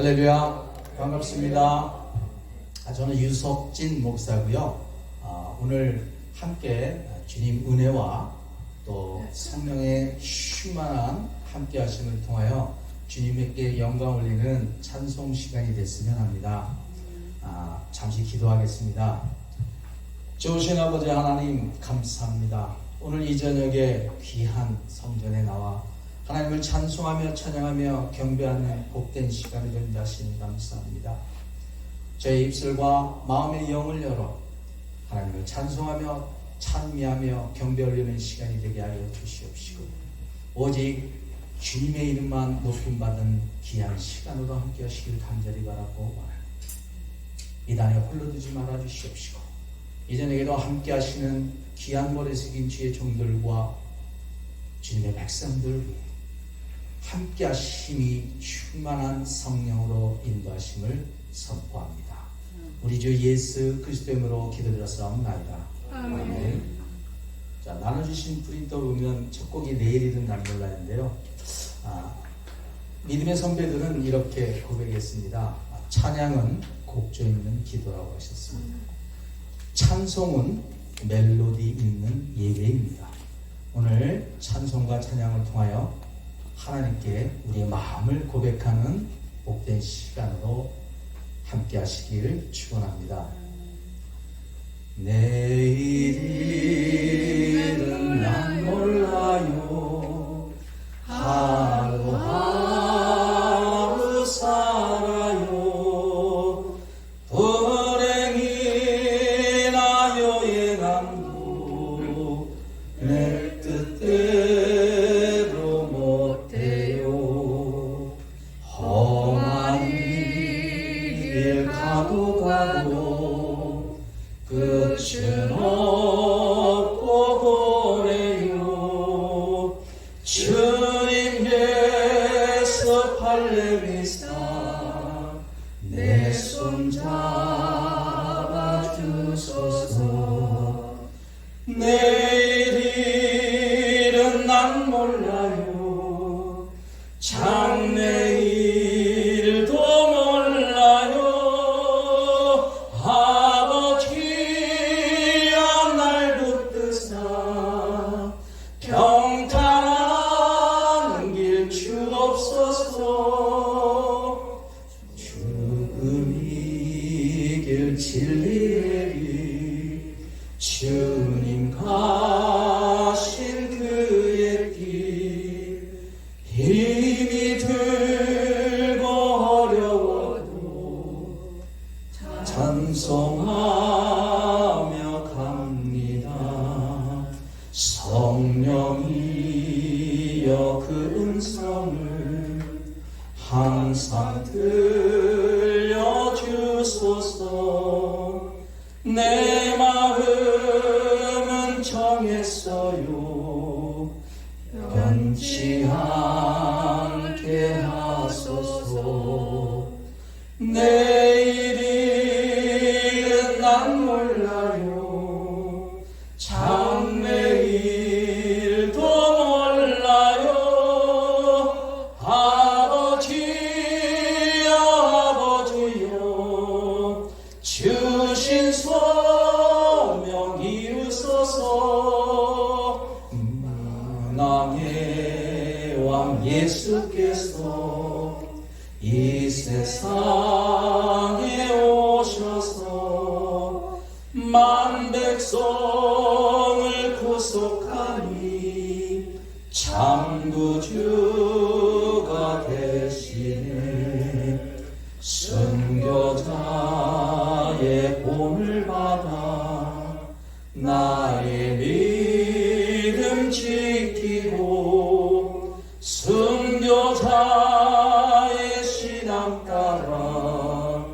할렐루야, 반갑습니다. 저는 유석진 목사고요. 오늘 함께 주님 은혜와 또 성령의 충만한 함께 하심을 통하여 주님께 영광 올리는 찬송 시간이 됐으면 합니다. 잠시 기도하겠습니다. 좋으신 아버지 하나님 감사합니다. 오늘 이 저녁에 귀한 성전에 나와 하나님을 찬송하며 찬양하며 경배하는 복된 시간이 된 자신 감사합니다. 제 입술과 마음의 영을 열어 하나님을 찬송하며 찬미하며 경배 올리는 시간이 되게 하여 주시옵시고, 오직 주님의 이름만 높임받은 귀한 시간으로 함께 하시길 간절히 바라고 원합니다. 이 단에 홀로 두지 말아 주시옵시고, 이 저녁에도 함께 하시는 귀한 머리 숙인 주의 종들과 주님의 백성들 위해 함께 하심이 충만한 성령으로 인도하심을 선포합니다. 우리 주 예수 그리스도 이름으로 기도드렸사옵나이다. 아멘. 자, 나눠주신 프린터 보면 첫 곡이 내일이든 난 몰라인데요. 믿음의 선배들은 이렇게 고백했습니다. 찬양은 곡조 있는 기도라고 하셨습니다. 찬송은 멜로디 있는 예배입니다. 오늘 찬송과 찬양을 통하여 하나님께 우리의 마음을 고백하는 복된 시간으로 함께 하시길 축원합니다. 내일은 난 몰라요. 하루하루 살아요. 불행이나 여행함도 내 뜻대로 못돼요. 험한 길 가도 끝은 없고 고래요. 주님께서 팔레미사 내 손 잡아주소서. 내일은 난 몰라요. 장래일도 몰라요. 아버지야 날 붙드사 평탄한 길 주옵소서. 죽음이 길 진리의 길 주님 가신 그의 길 힘이 들고 어려워도 찬송하며 갑니다. 성령이여 그 음성을 항상 들려주소서. 내 마음은 정했어요. 변치 않게 하소서. 내일은 난 몰라요. 장래일도 몰라요. 아버지여 아버지여 주신 소명 이루소서. 만왕의 왕 예수께서 이 세상에 오셔서 만 백성을 구속하니 참 구주가 되시네. 순교자의 본을 받아 나의 믿음 지키고 순교자의 신앙 따라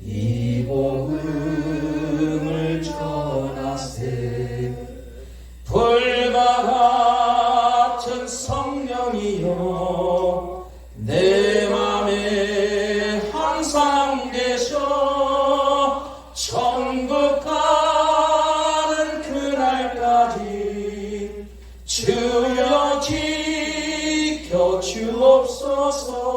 이 복음을 전하세. 불과 같은 성령이여 내 맘에 항상 계셔. 천국 가는 그날까지 주여 지켜 주옵소서.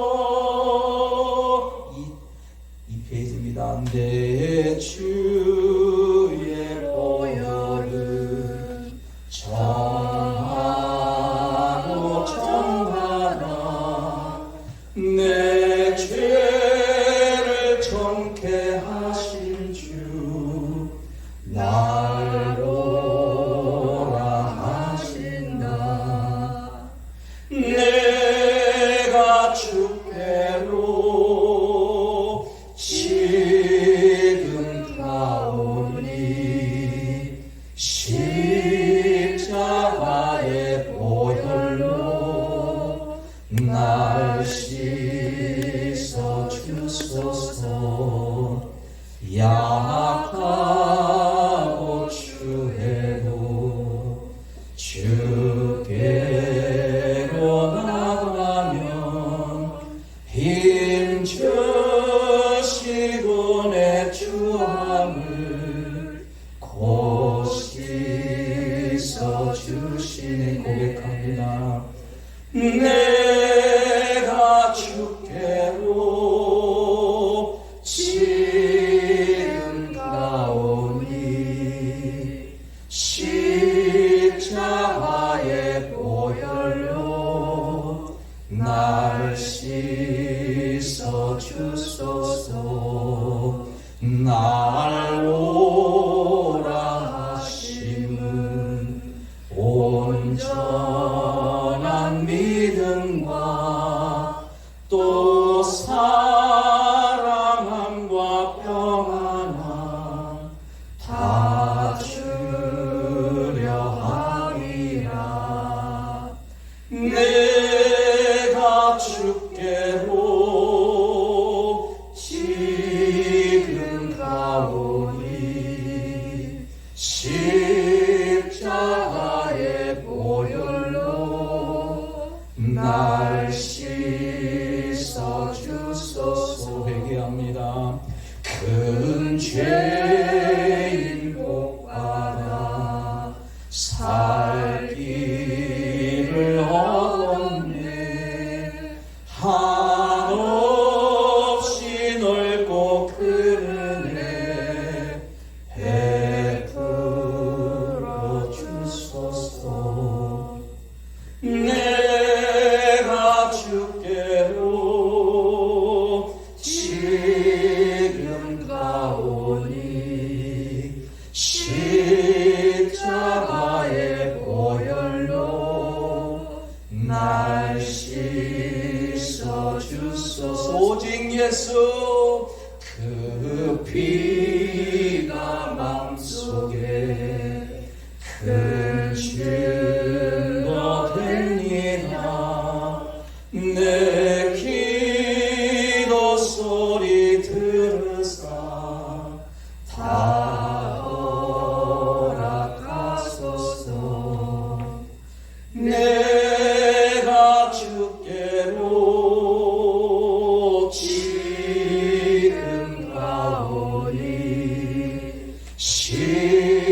따르라 하신다. 내가 주께로 지금 가오니 십자가의 보혈로 날 씻어 주소서. 약하고 추해도 주께로 나가면 힘주시고 내 주함을 곧 씻어 주시니 고백합니다. 내가 주께로 지금 가오니 십자가의 보혈로 날 씻어 주소서. 날 오라 하심은 온전한 믿음과 또 사랑함과 평안함 다 주려 함이라. 내가 주께로 지금 가오니 십자가의 보혈로 날 씻어 주소서. 회개합니다. 큰 죄인 복받아 살 길을 얻었네. 한없이 넓고 큰 은혜 베풀어 주소서. 내가 주께로 지금 가오니 십자가의 보혈로 날 씻어 주소서. 오직 예수 그 피가 마음속에 큰 증거 됩니다. 내 기도 소리 들으사 다 허락하소서. 내가 주께로 지금 가오니 십자가의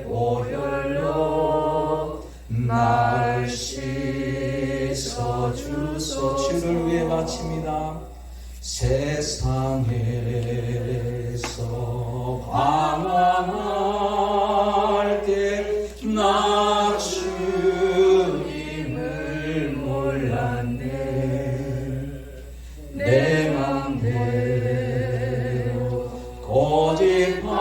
보혈로 날 씻어 주소. 주를 위해 바칩니다. 세상에서 방황할 때 나 주님을 몰랐네. 내 맘대로 고집하며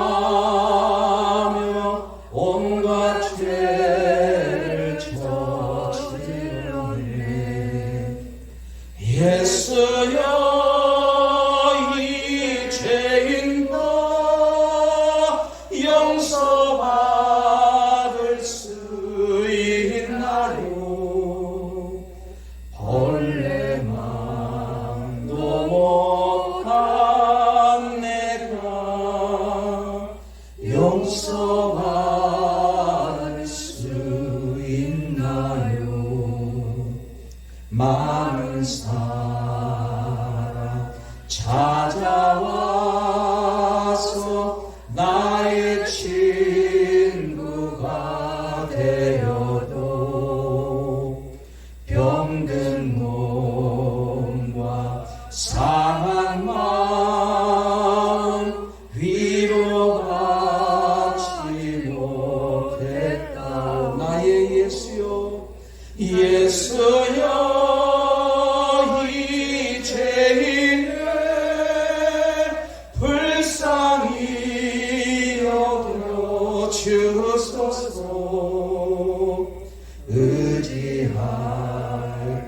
온갖 죄를 저질렀네. 예수여 이 죄인도 용서받을 수 있나요? 벌레만도 못한 내가 용서받을 수 있나요? 많은 사람 찾아와서 나의 친구가 되어도 병든 몸과 상한 마음 위로받지 못했다. 나의 예수여, 예수여 이 죄인을 불쌍히 주소서. 의지할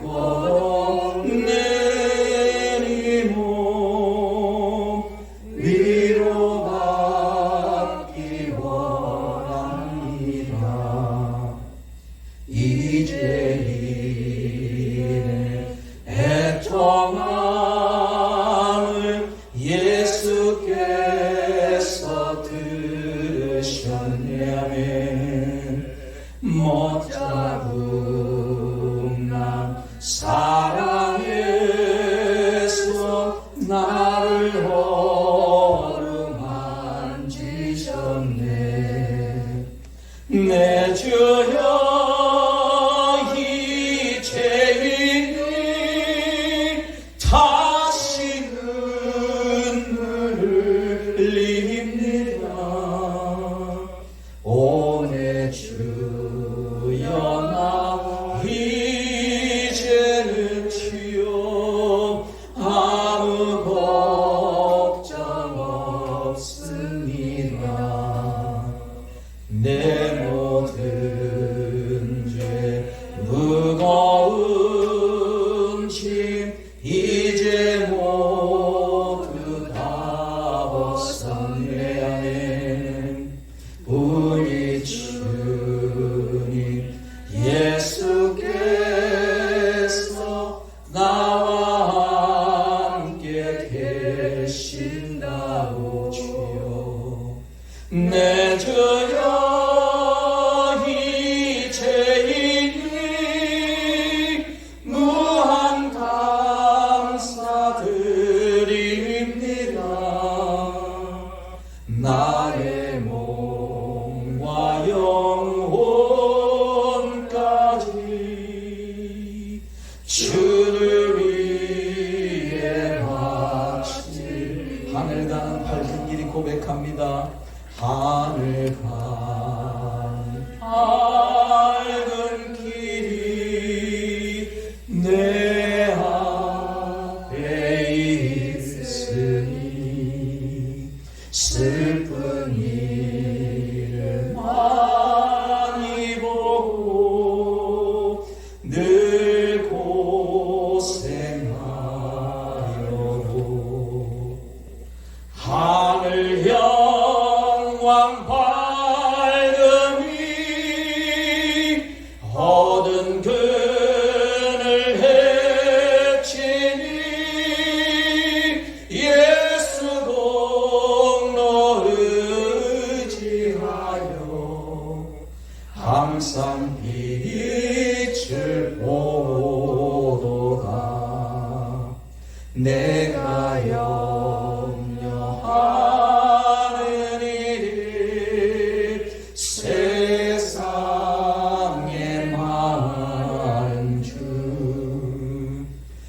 것 없는 이 몸 위로받기 원합니다. 이제 이내 애통함을 예수께서 들으셨네. 아멘. 못 잡음난 사랑에서 나를 어루만지셨네. 내 주여 이제이니 다시 눈물을 흘립니다. 오 내 주여 나 이제는 주여 아무 걱정 없습니다. 내 모든 죄 무거운 짐 이제 모두 다 벗었네. 아멘. 우리 주님 예수께서 나와 함께 계신다고 주여. 내 주여 이제이니 무한 감사드립니다. 나의 몸과 영혼까지 주를 위해 바칠 하늘 가는 밝은 길이 고백합니다. 하늘 간 밝은 길이 내 앞에 있으니 슬픈 일을 많이 보고 늘 고생하여도 하늘 영광 밝음이 얻은 그늘 헤치니 예수 동로 의지하여 항상 빛을 보도다. 내가 염려하는 일이 세상에 많은 주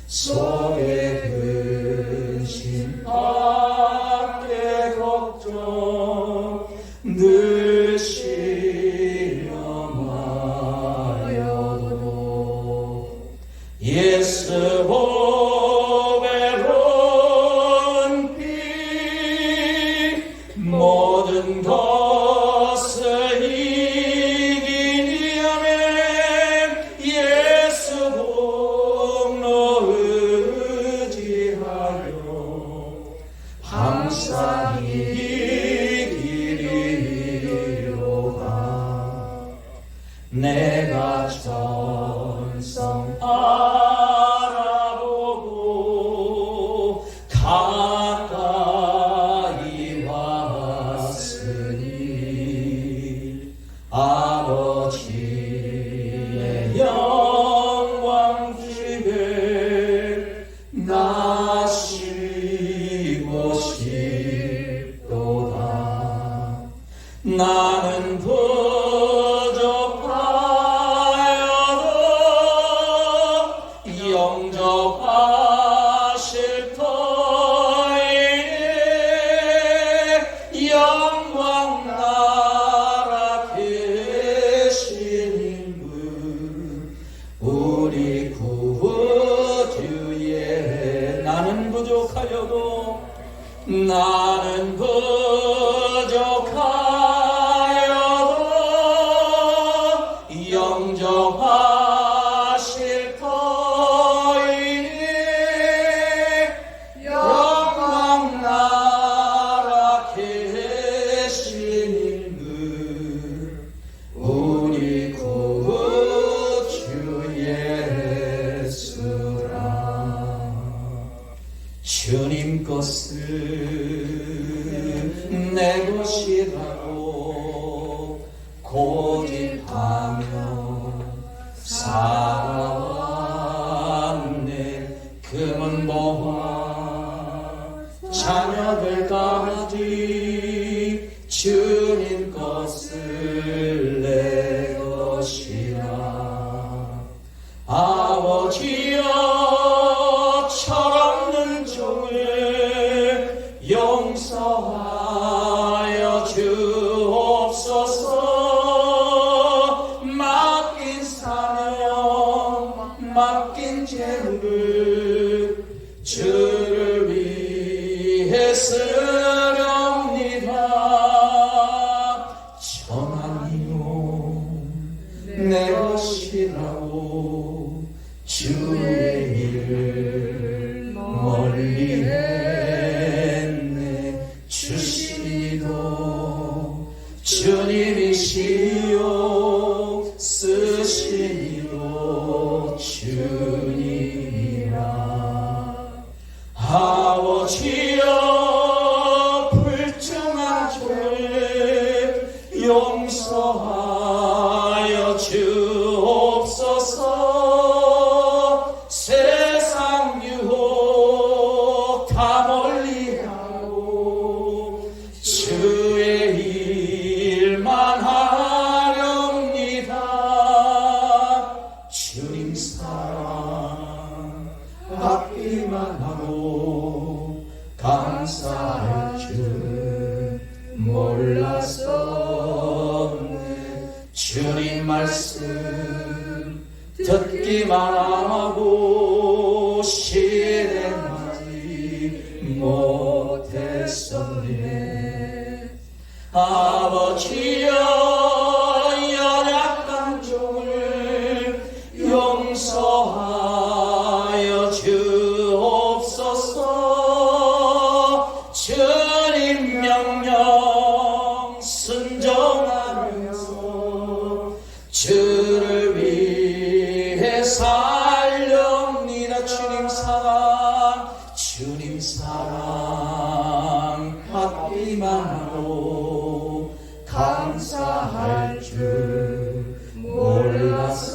속에 근심 밖에 걱정 늘 시험하여도 예수 보배로운 피 모든 것을 이기니. 아멘. 예수 동로 의지하여 항상 이기리로다. 내가 전성 알아보고 가까이 왔으니 아버지의 영광 집에 나 쉬고 싶도다. 나는 부족하여도 영접하실 터이니 영광 나라 되신 분 우리 구주의. 나는 부족하여도 이름을 우리 구주 예수라. 주님 것을 내 것이라고 고집하며 살아왔네. 금은 보화 자녀들까지 주님 것을 내 것이라. 아버지여 철없는 종을 용서하여 주옵소서. 맡긴 사명 맡긴 재물을 주를 위해 쓰렵니다. 전하니요 내 것이라고 주의 일을 멀리 했네. 주시니도 주님이시요 쓰시니도 주님이라. 아버지여 불쌍한 종을 용서하여 주옵소서. 세상 유혹 다 멀리하고 주의 일만 하렵니다. 주님 사랑 받기만 하고 감사할 줄 몰랐었네. 주님 말씀 듣기만 하고 실행하지 못했었네. 아버지여 연약한 종을 용서하여 주옵소서. 주님 명령 순종하면서 주를 위해 살렵니다. 주님 사랑 받기만 하고 감사할 줄 몰랐었네.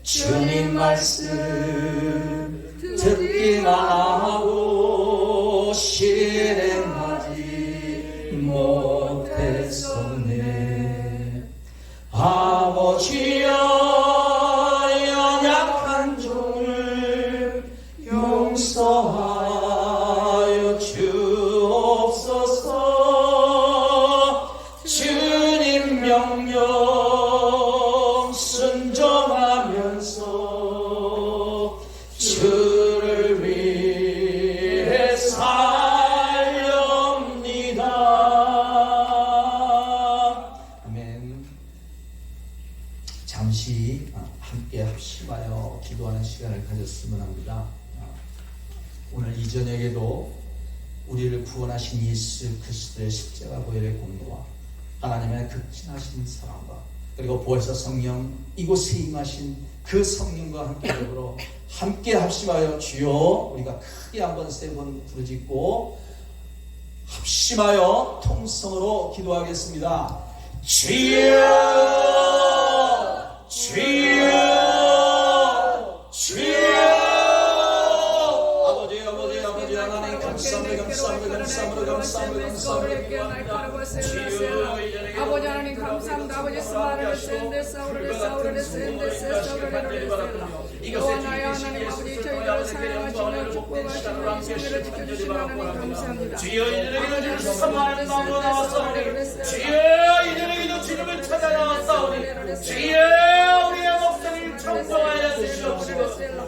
주님 말씀 듣기만 하고 실행하지 못했었네. 아버지여 연약한 종을 용서하여 주옵소서. 주님 명령 순종하면서 주를 위해 살렵니다. 아멘. 잠시 함께 합심하여 기도하는 시간을 가졌으면 합니다. 오늘 이 저녁에도 우리를 구원하신 예수 그리스도의 십자가 보혈의 공로와 하나님의 극진하신 사랑과 그리고 보혜사 성령 이곳에 임하신 그 성령과 함께 더불어 함께 합심하여 주여 우리가 크게 한번 세 번 부르짖고 합심하여 통성으로 기도하겠습니다. 주여 주여 주여. 아버지 하나님 감사합니다. 아버지 하나님 감사합니다. 아버지 스마를 이것나여 하나님 아버지 저희들을 사랑하시며 축복하시며 생명을 지켜주시며 하나님 감사합니다. 주여 이들에게도 사랑하는 마음으로 나왔사오니 주여 이들에게도 주님을 찾아 나왔사오니 주여 우리의 목소리를 청정하여 주시옵시고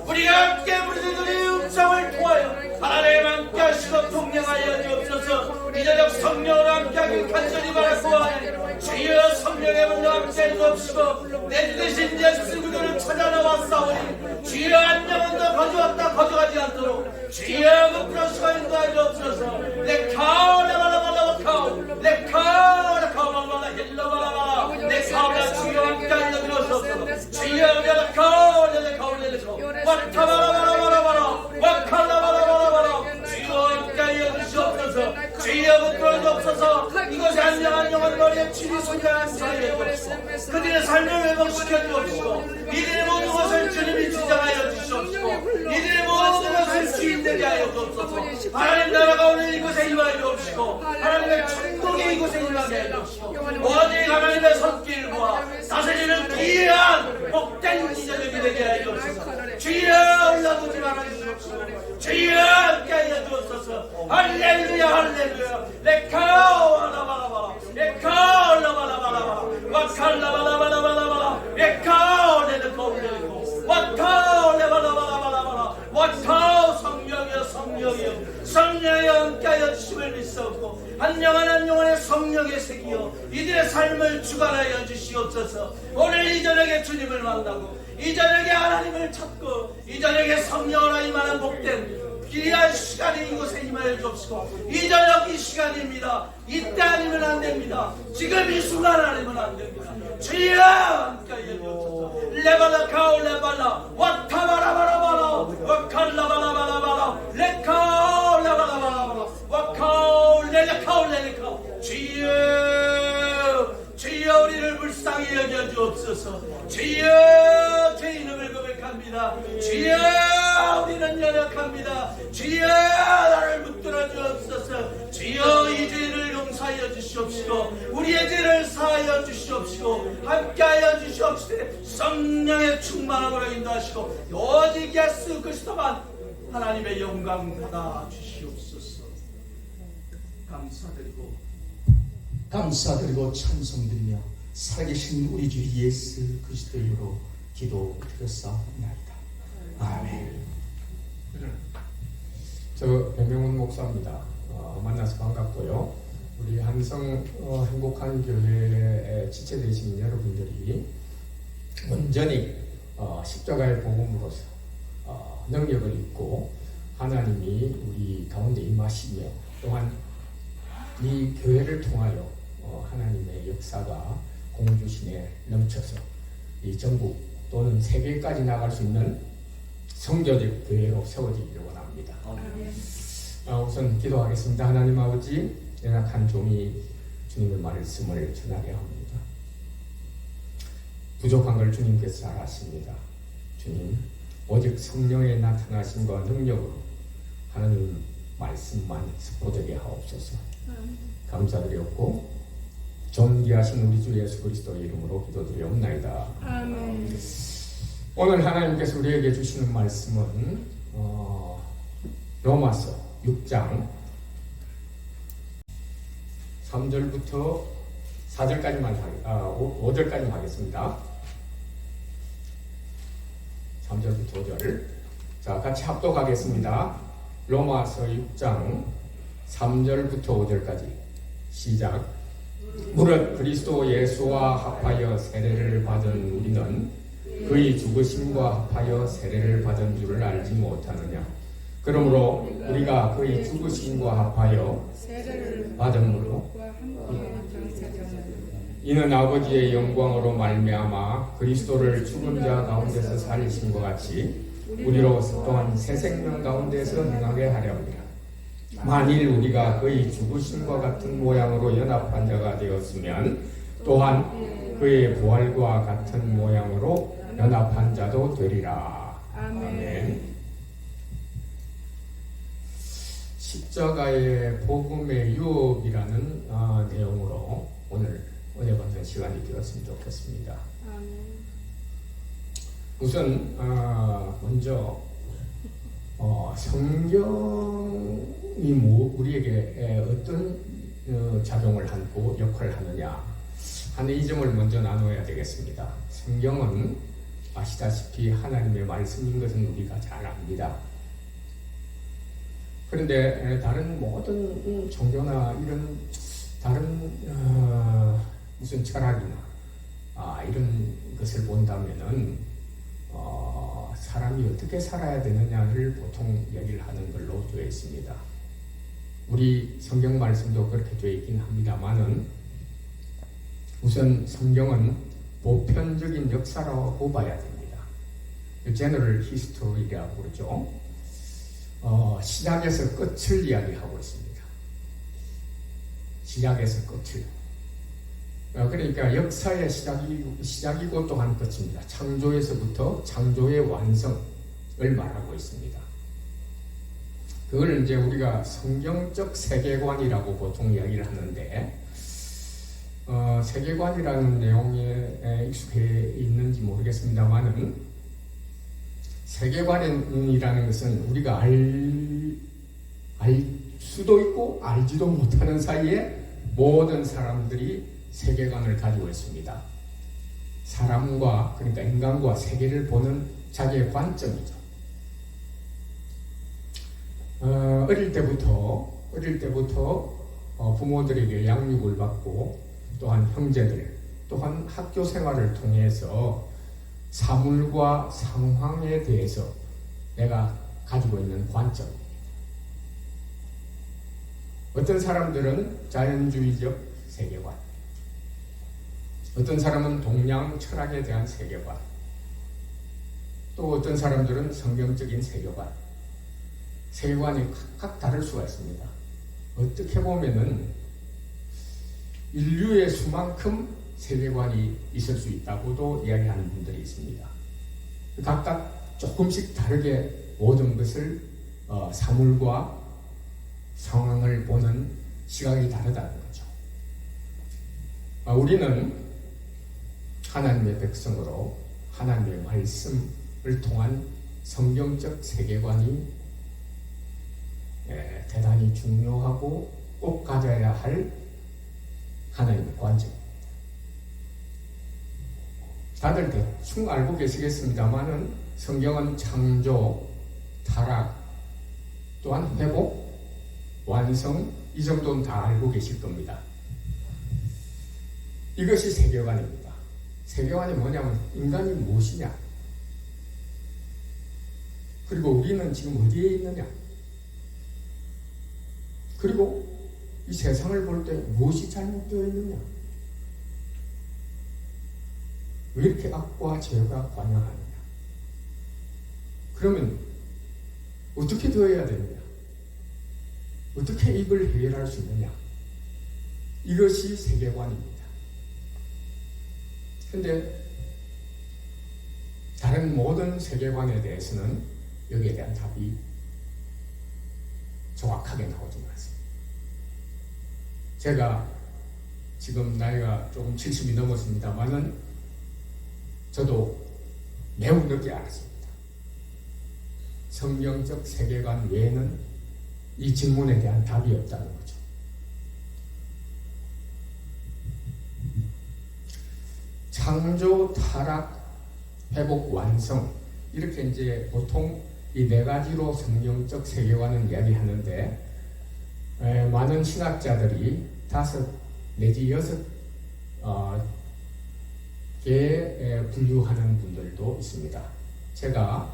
우리가 함께 부르짖으니 말씀을 통하여 하나님 함께 하시고 동행하여 주옵소서. 이 저녁 성령으로 함께하길 간절히 바라고 하나니 주여 성령의 분과 함께 주옵시고 내 주 대신 예수 그리스도를 찾아 나와 싸우니 주여 한 영혼 더 거주었다 거주하지 않도록 주여 그러시고 인도하여 주옵소서. 내 카오라바라바라 카오 내 카오라카오라바라 힐라바라바라 내 카오라 주여 함께하여 주옵소서. 주여 내가 카오라내 카오라내 카오 와타바라바라바라바라 와칼라바라바라바라 주여 함께하여 주시옵소서. 주여 부끄러워 주옵소서. 이것이 안녕한 영혼 머리에 치리 손가락 사이에 주옵소서. 그들의 삶을 회복시켜 주옵시고 이들의 모든 것을 주님이 주장하여 주시옵시고 이들의 모든 것을 주인되게 하여 주옵소서. 하나님 나라가 오늘 이곳에 임하여 주옵시고 하나님의 천국이 이곳에 임하게 하여 주옵시고 오직 하나님의 손길과 다스리는 귀한 복된 기적이 되게 하여 주옵소서. 주여 올라오지 말아 주옵시고 주여 함께 하여 주옵소서. 할렐루야 할렐루야 레카오라바라바라 레카오라바라바라 와칼라바라바라바라 레카오레르코레르코 와카오레바라바라바라 와카오 성령이여 성령이여 성령이 함께하여 주심을 믿사옵고 한 영혼의 성령의 색이여 이들의 삶을 주관하여 주시옵소서. 오늘 이 저녁에 주님을 만나고 이 저녁에 하나님을 찾고 이 저녁에 성령으로 임하는 복된 귀한 시간이 이곳에 임하여 주옵시고 이 저녁 이 시간입니다. 이때 아니면 안 됩니다. 지금 이 순간 아니면 안 됩니다. 주여 함께하여 주옵소서. 레발라 카오 레발라 와타바라바라바라 와칼라바라바라바라 레카오 레바라바라바라 와카오 레레카오 레레카오 주여 우리를 불쌍히 여겨 주옵소서. 주여 제 이름을 고백합니다. 주여 우리는 연약합니다. 주여 나를 붙들어 주옵소서. 주여 이 죄를 용서하여 주시옵시고 우리의 죄를 사하여 주시옵시고 함께하여 주시옵시되 성령의 충만함으로 인도하시고 오직 예수 그리스도만 하나님의 영광 받아 주시옵소서. 감사드리고 찬송드리며 살아계신 우리 주 예수 그리스도 이름으로 기도드렸사옵나이다. 아멘. 저 배명훈 목사입니다. 만나서 반갑고요. 우리 한성 행복한 교회에 지체되신 여러분들이 온전히 십자가의 복음으로서 능력을 입고 하나님이 우리 가운데 임하시며 또한 이 교회를 통하여 하나님의 역사가 공주신에 넘쳐서 이 전국 또는 세계까지 나갈 수 있는 성교적 교회로 세워지기를 원합니다. 우선 기도하겠습니다. 하나님 아버지, 연약한 종이 주님의 말씀을 전하게 합니다. 부족한 걸 주님께서 잘 아십니다. 주님, 오직 성령의 나타나심과 능력으로 하나님 말씀만 스포되게 하옵소서. 감사드렸고 존귀하신 우리 주 예수 그리스도의 이름으로 기도드리옵나이다. 아멘. 오늘 하나님께서 우리에게 주시는 말씀은 로마서 6장 3절부터 4절까지만 5절까지 하겠습니다. 3절부터 5절. 자, 같이 합독하겠습니다. 로마서 6장 3절부터 5절까지 시작. 무릇 그리스도 예수와 합하여 세례를 받은 우리는 그의 죽으심과 합하여 세례를 받은 줄을 알지 못하느냐. 그러므로 우리가 그의 죽으심과 합하여 받음으로 이는 아버지의 영광으로 말미암아 그리스도를 죽은 자 가운데서 살리신 것 같이 우리로 또한 새 생명 가운데서 행하게 하려 합니다. 만일 우리가 그의 죽으심과 같은 모양으로 연합한 자가 되었으면 또한 그의 부활과 같은 모양으로 연합한 자도 되리라. 아멘. 십자가의 복음의 유업이라는 내용으로 오늘 은혜 받는 시간이 되었으면 좋겠습니다. 우선 먼저 성경이 우리에게 어떤 작용을 하고 역할을 하느냐 하는 이 점을 먼저 나눠야 되겠습니다. 성경은 아시다시피 하나님의 말씀인 것은 우리가 잘 압니다. 그런데 다른 모든 종교나 이런 다른 무슨 철학이나 이런 것을 본다면은 사람이 어떻게 살아야 되느냐를 보통 얘기를 하는 걸로 되어 있습니다. 우리 성경 말씀도 그렇게 되어 있긴 합니다만은 우선 성경은 보편적인 역사라고 봐야 됩니다. 제너럴 히스토리라고 그러죠. 시작에서 끝을 이야기하고 있습니다. 시작에서 끝을. 그러니까 역사의 시작이고 또한 끝입니다. 창조에서부터 창조의 완성을 말하고 있습니다. 그걸 이제 우리가 성경적 세계관이라고 보통 이야기를 하는데, 세계관이라는 내용에 익숙해 있는지 모르겠습니다만은, 세계관이라는 것은 우리가 알 수도 있고 알지도 못하는 사이에 모든 사람들이 세계관을 가지고 있습니다. 사람과, 그러니까 인간과 세계를 보는 자기의 관점이죠. 어릴 때부터 부모들에게 양육을 받고, 또한 형제들, 또한 학교 생활을 통해서 사물과 상황에 대해서 내가 가지고 있는 관점입니다. 어떤 사람들은 자연주의적 세계관, 어떤 사람은 동양 철학에 대한 세계관, 또 어떤 사람들은 성경적인 세계관, 세계관이 각각 다를 수가 있습니다. 어떻게 보면은 인류의 수만큼 세계관이 있을 수 있다고도 이야기하는 분들이 있습니다. 각각 조금씩 다르게 모든 것을 사물과 상황을 보는 시각이 다르다는 거죠. 우리는 하나님의 백성으로 하나님의 말씀을 통한 성경적 세계관이 대단히 중요하고 꼭 가져야 할 하나님의 관점입니다. 다들 대충 알고 계시겠습니다만은 성경은 창조, 타락, 또한 회복, 완성, 이 정도는 다 알고 계실 겁니다. 이것이 세계관입니다. 세계관이 뭐냐면 인간이 무엇이냐, 그리고 우리는 지금 어디에 있느냐, 그리고 이 세상을 볼 때 무엇이 잘못되어 있느냐, 왜 이렇게 악과 죄가 관영하느냐, 그러면 어떻게 되어야 되느냐, 어떻게 이걸 해결할 수 있느냐, 이것이 세계관입니다. 그런데 다른 모든 세계관에 대해서는 여기에 대한 답이 정확하게 나오지 않습니다. 제가 지금 나이가 조금 70이 넘었습니다만은 저도 매우 늦게 알았습니다. 성경적 세계관 외에는 이 질문에 대한 답이 없다는 거죠. 창조, 타락, 회복, 완성, 이렇게 이제 보통 이 네 가지로 성경적 세계관을 이야기하는데, 많은 신학자들이 5 내지 6개에 분류하는 분들도 있습니다. 제가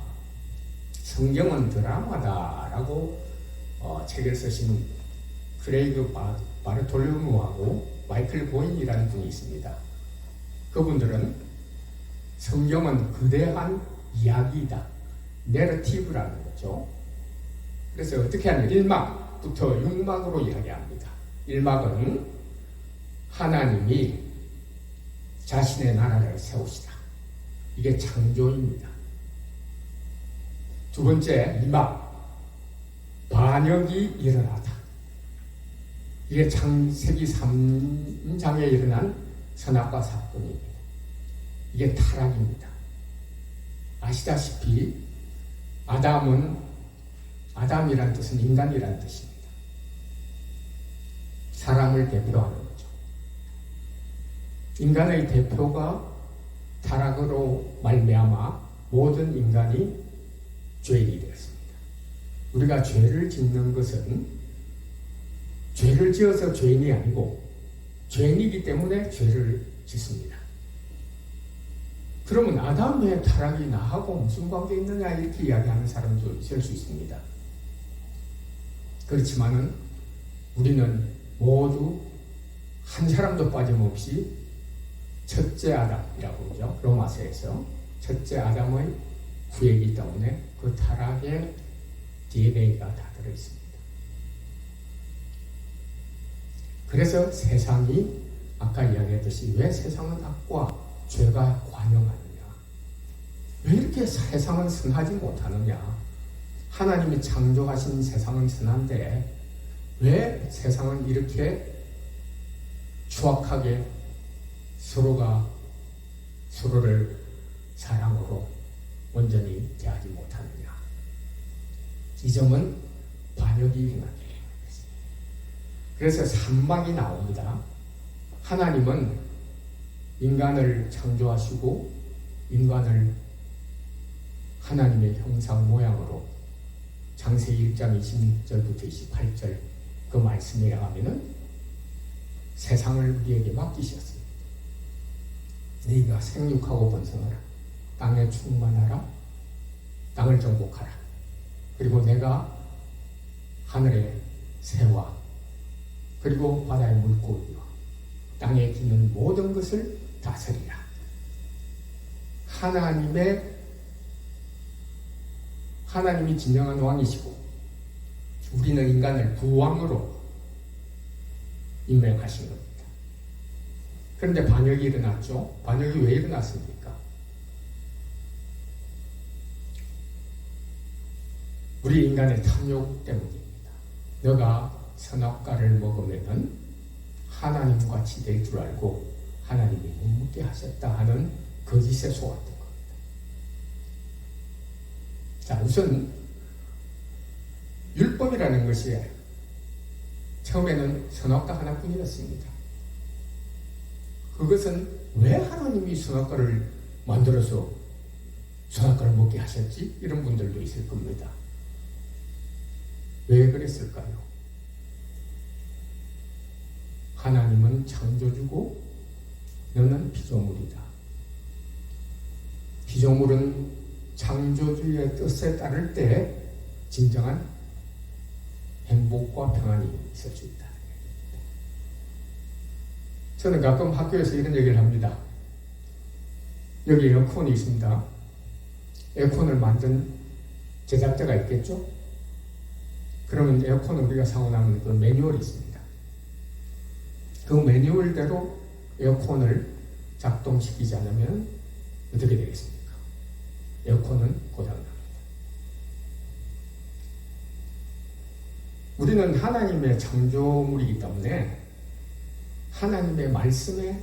성경은 드라마다라고 책을 쓰신 크레이그 바르톨로무하고 마이클 보인이라는 분이 있습니다. 그분들은 성경은 거대한 이야기이다, 내러티브라는 거죠. 그래서 어떻게 하면 1막부터 6막으로 이야기합니다. 1막은 하나님이 자신의 나라를 세우시다, 이게 창조입니다. 두 번째 2막, 반역이 일어나다, 이게 창세기 3장에 일어난 선악과 사건입니다. 이게 타락입니다. 아시다시피 아담이란 뜻은 인간이란 뜻입니다. 사람을 대표하는 거죠. 인간의 대표가 타락으로 말미암아 모든 인간이 죄인이 되었습니다. 우리가 죄를 짓는 것은 죄를 지어서 죄인이 아니고 죄인이기 때문에 죄를 짓습니다. 그러면 아담의 타락이 나하고 무슨 관계 있느냐 이렇게 이야기하는 사람도 있을 수 있습니다. 그렇지만은 우리는 모두 한 사람도 빠짐없이 첫째 아담이라고 그러죠. 로마서에서 첫째 아담의 후예이기 때문에 그 타락의 DNA가 다 들어있습니다. 그래서 세상이 아까 이야기했듯이 왜 세상은 악과 죄가 관영하느냐, 왜 이렇게 세상은 선하지 못하느냐, 하나님이 창조하신 세상은 선한데 왜 세상은 이렇게 추악하게 서로가 서로를 사랑으로 온전히 대하지 못하느냐. 이 점은 반역이 행하게. 그래서 산막이 나옵니다. 하나님은 인간을 창조하시고 인간을 하나님의 형상 모양으로 창세기 1장 26절부터 28절 그 말씀에 의하면 세상을 우리에게 맡기셨습니다. 너희가 생육하고 번성하라. 땅에 충만하라. 땅을 정복하라. 그리고 내가 하늘의 새와 그리고 바다의 물고기와 땅에 기는 모든 것을 다스리라. 하나님이 진정한 왕이시고 우리는 인간을 부왕으로 임명하신 겁니다. 그런데 반역이 일어났죠. 반역이 왜 일어났습니까? 우리 인간의 탐욕 때문입니다. 너가 선악과를 먹으면 하나님과 같이 될 줄 알고 하나님이 못 먹게 하셨다 하는 거짓에 속았던 겁니다. 자, 우선 율법이라는 것이 처음에는 선악과 하나뿐이었습니다. 그것은 왜 하나님이 선악과를 만들어서 선악과를 먹게 하셨지? 이런 분들도 있을 겁니다. 왜 그랬을까요? 하나님은 창조주고 너는 피조물이다. 피조물은 창조주의 뜻에 따를 때 진정한 행복과 평안이 있을 수 있다. 저는 가끔 학교에서 이런 얘기를 합니다. 여기 에어컨이 있습니다. 에어컨을 만든 제작자가 있겠죠? 그러면 에어컨을 우리가 사고 나면 그 매뉴얼이 있습니다. 그 매뉴얼대로 에어컨을 작동시키지 않으면 어떻게 되겠습니까? 에어컨은 고장납니다. 우리는 하나님의 창조물이기 때문에 하나님의 말씀에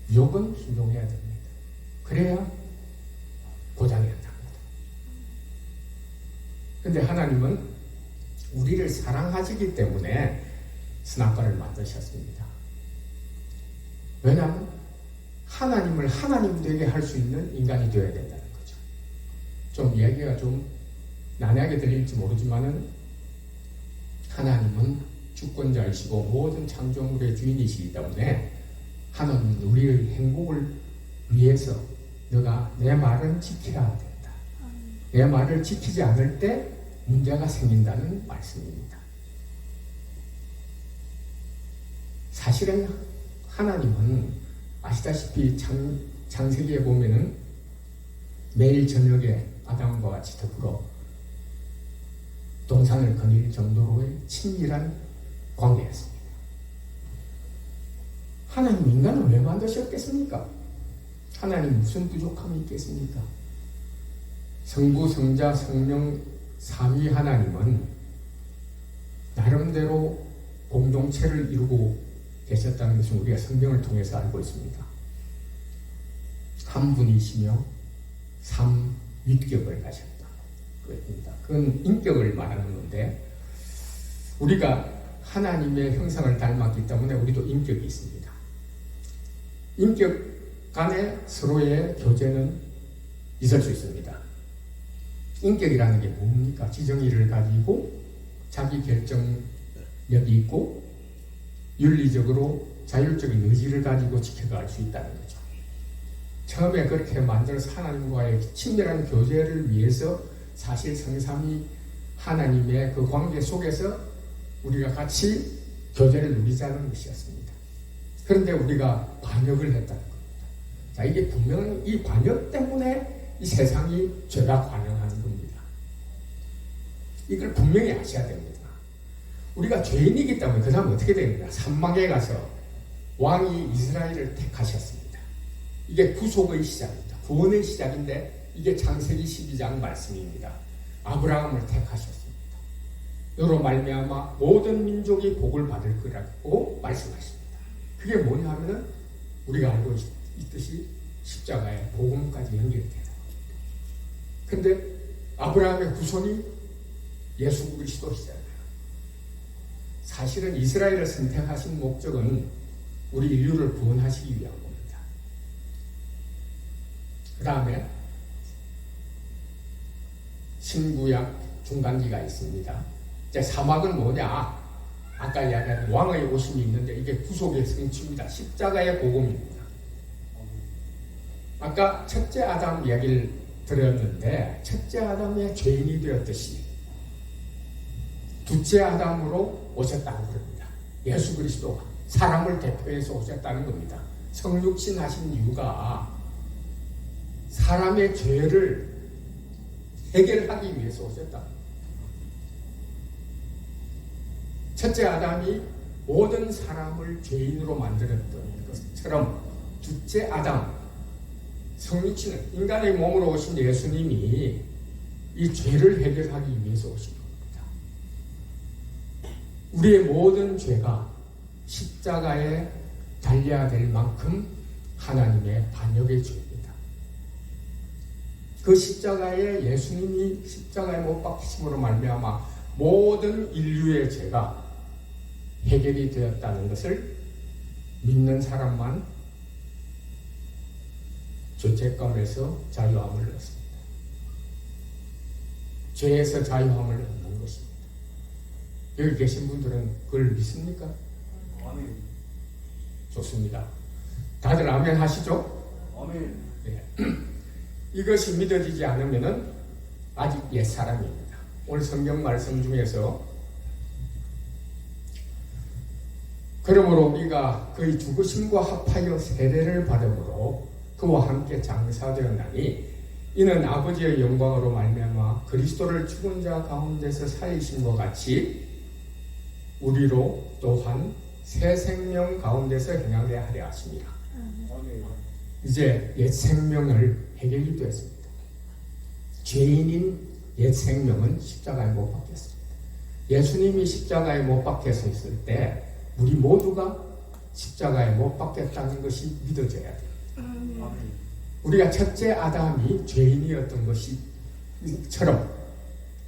무조건 순종해야 됩니다. 그래야 고장이 안 납니다. 그런데 하나님은 우리를 사랑하시기 때문에 선악과를 만드셨습니다. 왜냐하면 하나님을 하나님 되게 할 수 있는 인간이 되어야 된다는 거죠. 좀 이야기가 좀 난해하게 들릴지 모르지만은 하나님은 주권자이시고 모든 창조물의 주인이시기 때문에 하나님은 우리의 행복을 위해서 너가 내 말은 지켜야 된다. 내 말을 지키지 않을 때 문제가 생긴다는 말씀입니다. 사실은 하나님은 아시다시피 창세기에 보면은 매일 저녁에 아담과 같이 더불어 동산을 거닐 정도로의 친밀한 관계였습니다. 하나님 인간을 왜 만드셨겠습니까? 하나님 무슨 부족함이 있겠습니까? 성부, 성자, 성령 삼위 하나님은 나름대로 공동체를 이루고 계셨다는 것은 우리가 성경을 통해서 알고 있습니다. 한 분이시며 삼위격을 가셨다. 그건 인격을 말하는 건데 우리가 하나님의 형상을 닮았기 때문에 우리도 인격이 있습니다. 인격 간에 서로의 교제는 있을 수 있습니다. 인격이라는 게 뭡니까? 지정의를 가지고 자기 결정력이 있고 윤리적으로 자율적인 의지를 가지고 지켜갈 수 있다는 거죠. 처음에 그렇게 만들어서 하나님과의 친밀한 교제를 위해서 사실 성삼위 하나님의 그 관계 속에서 우리가 같이 교제를 누리자는 것이었습니다. 그런데 우리가 반역을 했다는 겁니다. 자, 이게 분명히 이 반역 때문에 이 세상이 죄가 관영하는 겁니다. 이걸 분명히 아셔야 됩니다. 우리가 죄인이기 때문에 그 다음에 어떻게 됩니까? 사막에 가서 왕이 이스라엘을 택하셨습니다. 이게 구속의 시작입니다. 구원의 시작인데 이게 창세기 12장 말씀입니다. 아브라함을 택하셨습니다. 여로 말미암아 모든 민족이 복을 받을 거라고 말씀하십니다. 그게 뭐냐 하면은 우리가 알고 있듯이 십자가의 복음까지 연결이 되는 겁니다. 근데 아브라함의 후손이 예수 그리스도시잖아요. 사실은 이스라엘을 선택하신 목적은 우리 인류를 구원하시기 위한 겁니다. 그 다음에 신구약 중간기가 있습니다. 이제 사막은 뭐냐? 아까 이야기한 왕의 오심이 있는데 이게 구속의 성취입니다. 십자가의 복음입니다. 아까 첫째 아담 이야기를 드렸는데 첫째 아담의 죄인이 되었듯이 둘째 아담으로 오셨다는 겁니다. 예수 그리스도가 사람을 대표해서 오셨다는 겁니다. 성육신 하신 이유가 사람의 죄를 해결하기 위해서 오셨다. 첫째 아담이 모든 사람을 죄인으로 만들었던 것처럼 둘째 아담, 성육신은 인간의 몸으로 오신 예수님이 이 죄를 해결하기 위해서 오신 겁니다. 우리의 모든 죄가 십자가에 달려야 될 만큼 하나님의 반역의 죄입니다. 그 십자가에 예수님이 십자가에 못 박히심으로 말미암아 모든 인류의 죄가 해결이 되었다는 것을 믿는 사람만 죄책감에서 자유함을 얻습니다. 죄에서 자유함을 얻는 것입니다. 여기 계신 분들은 그걸 믿습니까? 아멘. 좋습니다. 다들 아멘 하시죠? 아멘. 네. 이것이 믿어지지 않으면 아직 옛사람입니다. 오늘 성경 말씀 중에서 그러므로 우리가 그의 죽으심과 합하여 세례를 받음으로 그와 함께 장사되었나니 이는 아버지의 영광으로 말미암아 그리스도를 죽은 자 가운데서 살리신 것 같이 우리로 또한 새 생명 가운데서 행하게 하려 하십니다. 아멘. 이제 옛 생명을 해결이 되었습니다. 죄인인 옛 생명은 십자가에 못 박혔습니다. 예수님이 십자가에 못 박혔을 때 우리 모두가 십자가에 못 박혔다는 것이 믿어져야 돼요. 아멘. 우리가 첫째 아담이 죄인이었던 것처럼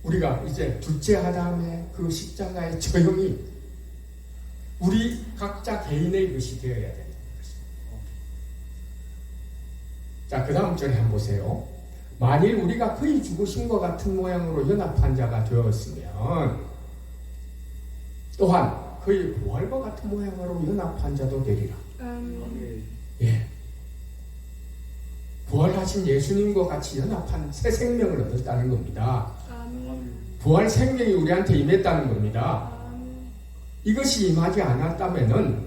우리가 이제 둘째 아담의 그 십자가의 처형이 우리 각자 개인의 것이 되어야 되는 것입니다. 자, 그 다음 절에 한번 보세요. 만일 우리가 그의 죽으심과 같은 모양으로 연합한 자가 되었으면 또한 그의 부활과 같은 모양으로 연합한 자도 되리라. 아멘. 예. 부활하신 예수님과 같이 연합한 새 생명을 얻었다는 겁니다. 아멘. 부활 생명이 우리한테 임했다는 겁니다. 이것이 임하지 않았다면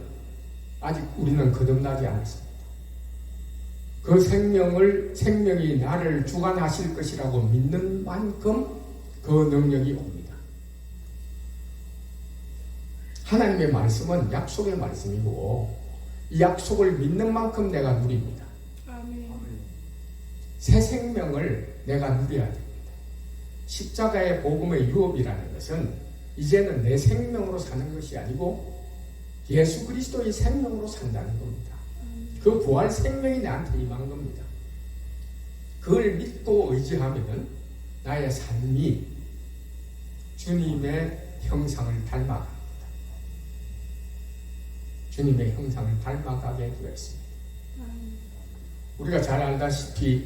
아직 우리는 거듭나지 않았습니다. 그 생명이 나를 주관하실 것이라고 믿는 만큼 그 능력이 옵니다. 하나님의 말씀은 약속의 말씀이고 이 약속을 믿는 만큼 내가 누립니다. 아멘. 새 생명을 내가 누려야 됩니다. 십자가의 복음의 유업이라는 것은 이제는 내 생명으로 사는 것이 아니고 예수 그리스도의 생명으로 산다는 겁니다. 그 부활 생명이 나한테 임한 겁니다. 그걸 믿고 의지하면 나의 삶이 주님의 형상을 닮아갑니다. 주님의 형상을 닮아가게 되었습니다. 우리가 잘 알다시피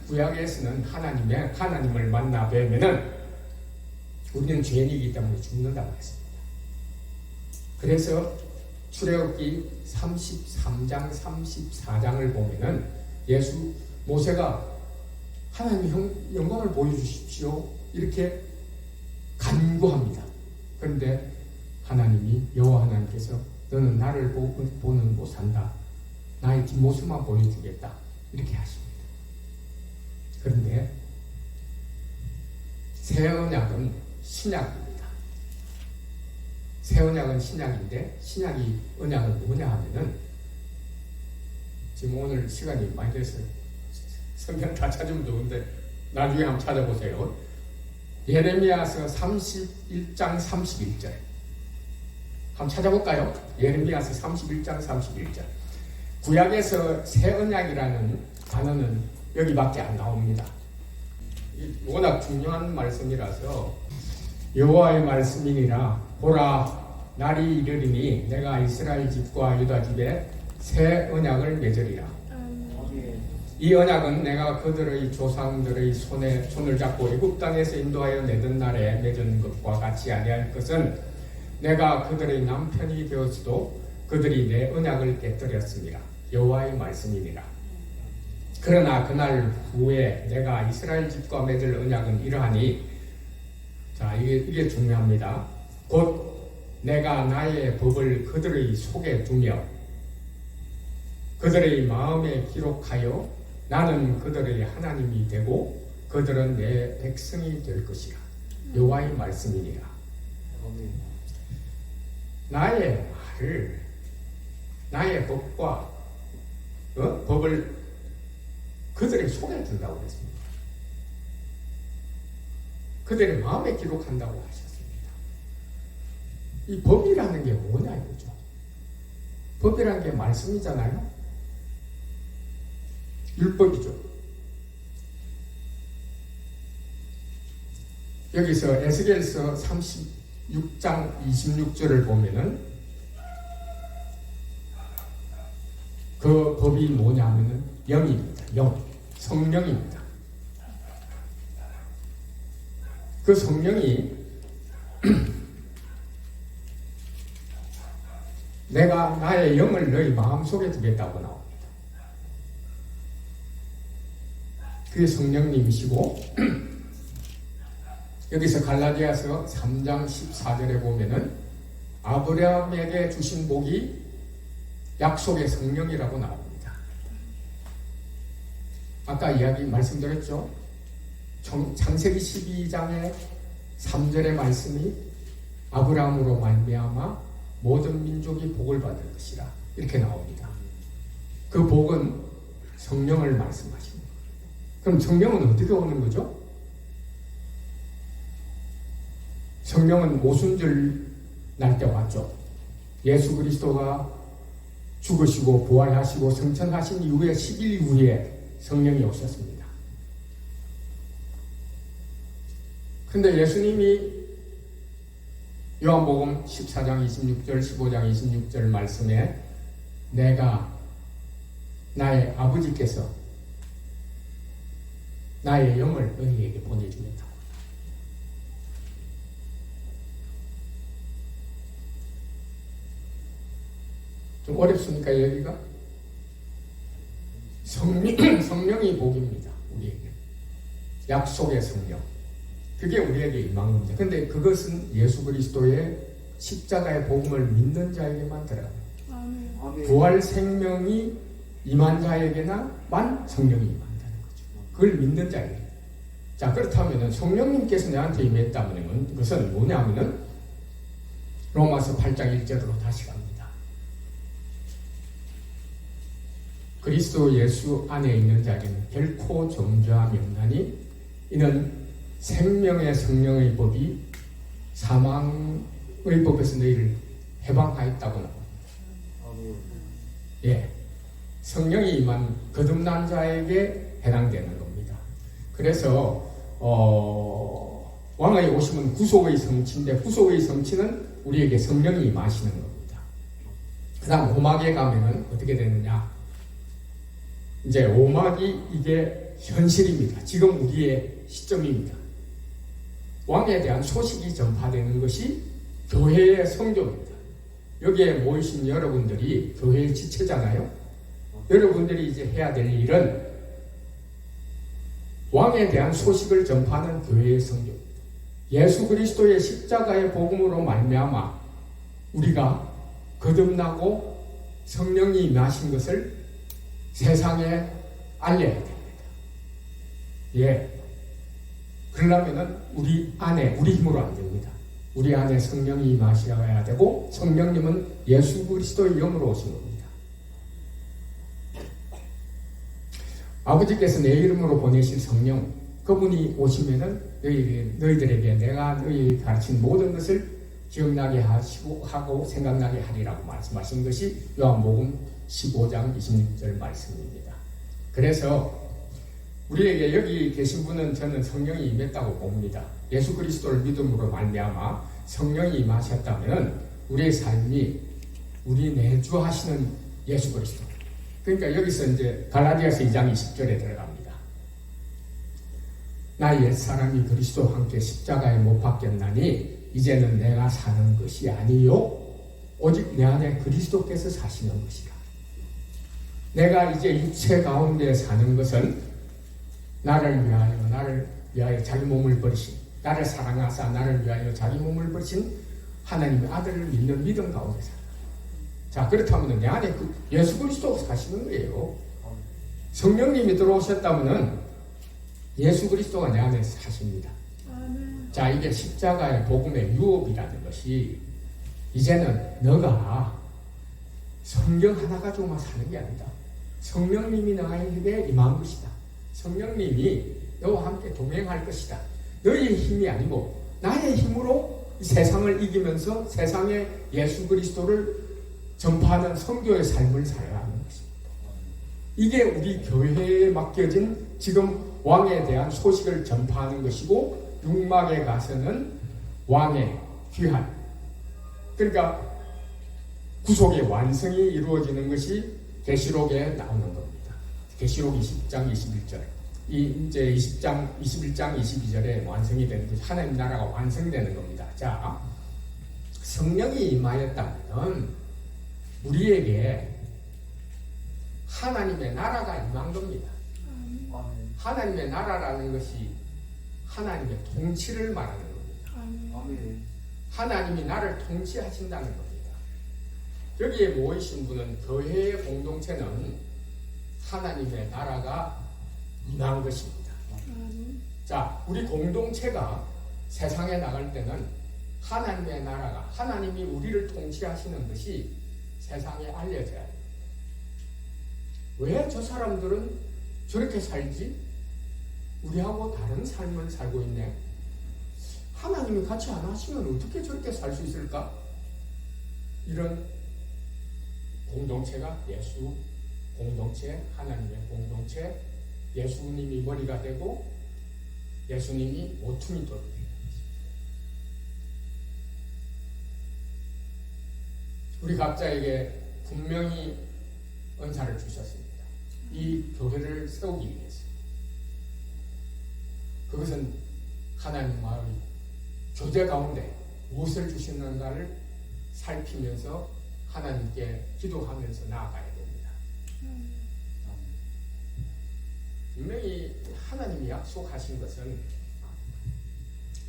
구약에서는 하나님을 만나 뵈면은 우리는 죄인이기 때문에 죽는다고 했습니다. 그래서 출애굽기 33장 34장을 보면은 모세가 하나님 영광을 보여주십시오 이렇게 간구합니다. 그런데 여호와 하나님께서 너는 나를 보는 못 산다. 나의 뒷모습만 보여주겠다. 이렇게 하십니다. 그런데 새 언약은 신약입니다. 새 언약은 신약인데 언약은 뭐냐 하면은 지금 오늘 시간이 많이 돼서 성경 다 찾으면 좋은데 나중에 한번 찾아보세요. 예레미야서 31장 31절 한번 찾아볼까요? 예레미야서 31장 31절. 구약에서 새 언약이라는 단어는 여기밖에 안 나옵니다. 워낙 중요한 말씀이라서 여호와의 말씀이니라 보라 날이 이르리니 내가 이스라엘 집과 유다 집에 새 언약을 맺으리라. 이 언약은 내가 그들의 조상들의 손을 잡고 애굽 땅에서 인도하여 내던 날에 맺은 것과 같이 아니할 것은 내가 그들의 남편이 되었어도 그들이 내 언약을 깨뜨렸습니다. 여호와의 말씀이니라. 그러나 그날 후에 내가 이스라엘 집과 맺을 언약은 이러하니, 자 이게 중요합니다. 곧 내가 나의 법을 그들의 속에 두며 그들의 마음에 기록하여 나는 그들의 하나님이 되고 그들은 내 백성이 될 것이라. 여호와의 말씀이니라. 나의 말을, 나의 법과 법을 그들의 속에 둔다고 했습니다. 그들의 마음에 기록한다고 하셨습니다. 이 법이라는 게 뭐냐 이거죠. 법이라는 게 말씀이잖아요. 율법이죠. 여기서 에스겔서 36장 26절을 보면은 그 법이 뭐냐면은 영입니다. 성령입니다. 그 성령이 내가 나의 영을 너희 마음속에 두겠다고 나옵니다. 그게 성령님이시고 여기서 갈라디아서 3장 14절에 보면은 아브라함에게 주신 복이 약속의 성령이라고 나옵니다. 아까 말씀드렸죠. 창세기 12장의 3절의 말씀이 아브라함으로 말미암아 모든 민족이 복을 받을 것이라 이렇게 나옵니다. 그 복은 성령을 말씀하십니다. 그럼 성령은 어떻게 오는 거죠? 성령은 오순절 날 때 왔죠. 예수 그리스도가 죽으시고 부활하시고 승천하신 이후에 10일 후에 성령이 오셨습니다. 그런데 예수님이 요한복음 14장 26절 15장 26절 말씀에 내가 나의 아버지께서 나의 영을 너희에게 보내주겠다고. 좀 어렵습니까 여기가? 성령이 복입니다. 우리에게 약속의 성령, 그게 우리에게 임한 겁니다. 근데 그것은 예수 그리스도의 십자가의 복음을 믿는 자에게만 들어가요. 부활 생명이 임한 자에게나만 성령이 임한다는 거죠. 그걸 믿는 자에게. 자, 그렇다면 성령님께서 내한테 임했다면 그것은 뭐냐면은 로마서 8장 1절로 다시 갑니다. 그리스도 예수 안에 있는 자에게는 결코 정죄함이 없나니 이는 생명의 성령의 법이 사망의 법에서 너희를 해방하였다고 나옵니다. 예, 성령이 임한 거듭난 자에게 해당되는 겁니다. 그래서 왕의 오심은 구속의 성취인데 구속의 성취는 우리에게 성령이 임하시는 겁니다. 그 다음 로마기에 가면은 어떻게 되느냐? 이제 오막이 이게 현실입니다. 지금 우리의 시점입니다. 왕에 대한 소식이 전파되는 것이 교회의 성교입니다. 여기에 모이신 여러분들이 교회의 지체잖아요. 여러분들이 이제 해야 될 일은 왕에 대한 소식을 전파하는 교회의 성교입니다. 예수 그리스도의 십자가의 복음으로 말미암아 우리가 거듭나고 성령이 임하신 것을 세상에 알려야 됩니다. 예. 그러려면은 우리 안에, 우리 힘으로 안 됩니다. 우리 안에 성령이 임하셔야 되고, 성령님은 예수 그리스도의 영으로 오신 겁니다. 아버지께서 내 이름으로 보내신 성령, 그분이 오시면은 너희들에게 내가 너희 가르친 모든 것을 기억나게 하고 생각나게 하리라고 말씀하신 것이 요한복음 15장 26절 말씀입니다. 그래서 우리에게 여기 계신 분은 저는 성령이 임했다고 봅니다. 예수 그리스도를 믿음으로 말미암아 성령이 임하셨다면 우리의 삶이 우리 내주하시는 예수 그리스도. 그러니까 여기서 이제 갈라디아서 2장 20절에 들어갑니다. 나 옛사람이 그리스도와 함께 십자가에 못 박혔나니 이제는 내가 사는 것이 아니요 오직 내 안에 그리스도께서 사시는 것이라. 내가 이제 육체 가운데 사는 것은 나를 위하여 자기 몸을 버리신, 나를 사랑하사 나를 위하여 자기 몸을 버리신 하나님의 아들을 믿는 믿음 가운데 살아. 자, 그렇다면 내 안에 예수 그리스도 사시는 거예요. 성령님이 들어오셨다면 예수 그리스도가 내 안에 사십니다. 자, 이게 십자가의 복음의 유업이라는 것이 이제는 너가 성경 하나 가지고만 사는 게 아니다. 성령님이 너에게 임한 것이다. 성령님이 너와 함께 동행할 것이다. 너의 힘이 아니고 나의 힘으로 세상을 이기면서 세상에 예수 그리스도를 전파하는 선교의 삶을 살아야 하는 것입니다. 이게 우리 교회에 맡겨진 지금 왕에 대한 소식을 전파하는 것이고, 육막에 가서는 왕의 귀한, 그러니까 구속의 완성이 이루어지는 것이 계시록에 나오는 겁니다. 계시록 20장 21절. 이제 20장 21장 22절에 완성이 되는 것이 하나님 나라가 완성되는 겁니다. 자, 성령이 임하였다면 우리에게 하나님의 나라가 임한 겁니다. 하나님의 나라라는 것이 하나님의 통치를 말하는 겁니다. 하나님이 나를 통치하신다는 겁니다. 여기에 모이신 분은 교회의 공동체는 하나님의 나라가 임한 것입니다. 자, 우리 공동체가 세상에 나갈 때는 하나님의 나라가, 하나님이 우리를 통치하시는 것이 세상에 알려져야 돼요. 왜 저 사람들은 저렇게 살지? 우리하고 다른 삶을 살고 있네. 하나님이 같이 안 하시면 어떻게 저렇게 살 수 있을까? 이런 공동체가 예수 공동체, 하나님의 공동체, 예수님이 머리가 되고 예수님이 모퉁이 돌이 됩니다. 우리 각자에게 분명히 은사를 주셨습니다. 이 교회를 세우기 위해서. 그것은 하나님과의 교제 가운데 무엇을 주시는가를 살피면서 하나님께 기도하면서 나아가야 됩니다. 분명히 하나님이 약속하신 것은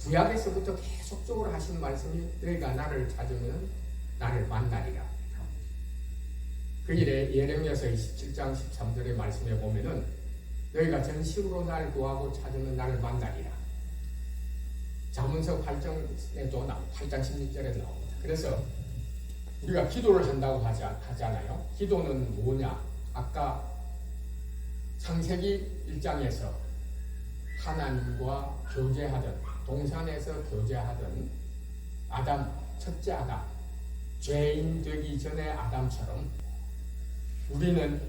구약에서부터 계속적으로 하신 말씀이 너희가 나를 찾으면 나를 만나리라. 그 일에 예레미야서 27장 13절의 말씀에 보면은 너희가 전심으로 나를 구하고 찾으면 나를 만나리라. 잠언서 8장에도 8장 16절에 나옵니다. 그래서 우리가 기도를 한다고 하잖아요. 기도는 뭐냐? 아까 창세기 1장에서 하나님과 교제하던, 동산에서 교제하던 아담, 첫째 아담, 죄인 되기 전에 아담처럼 우리는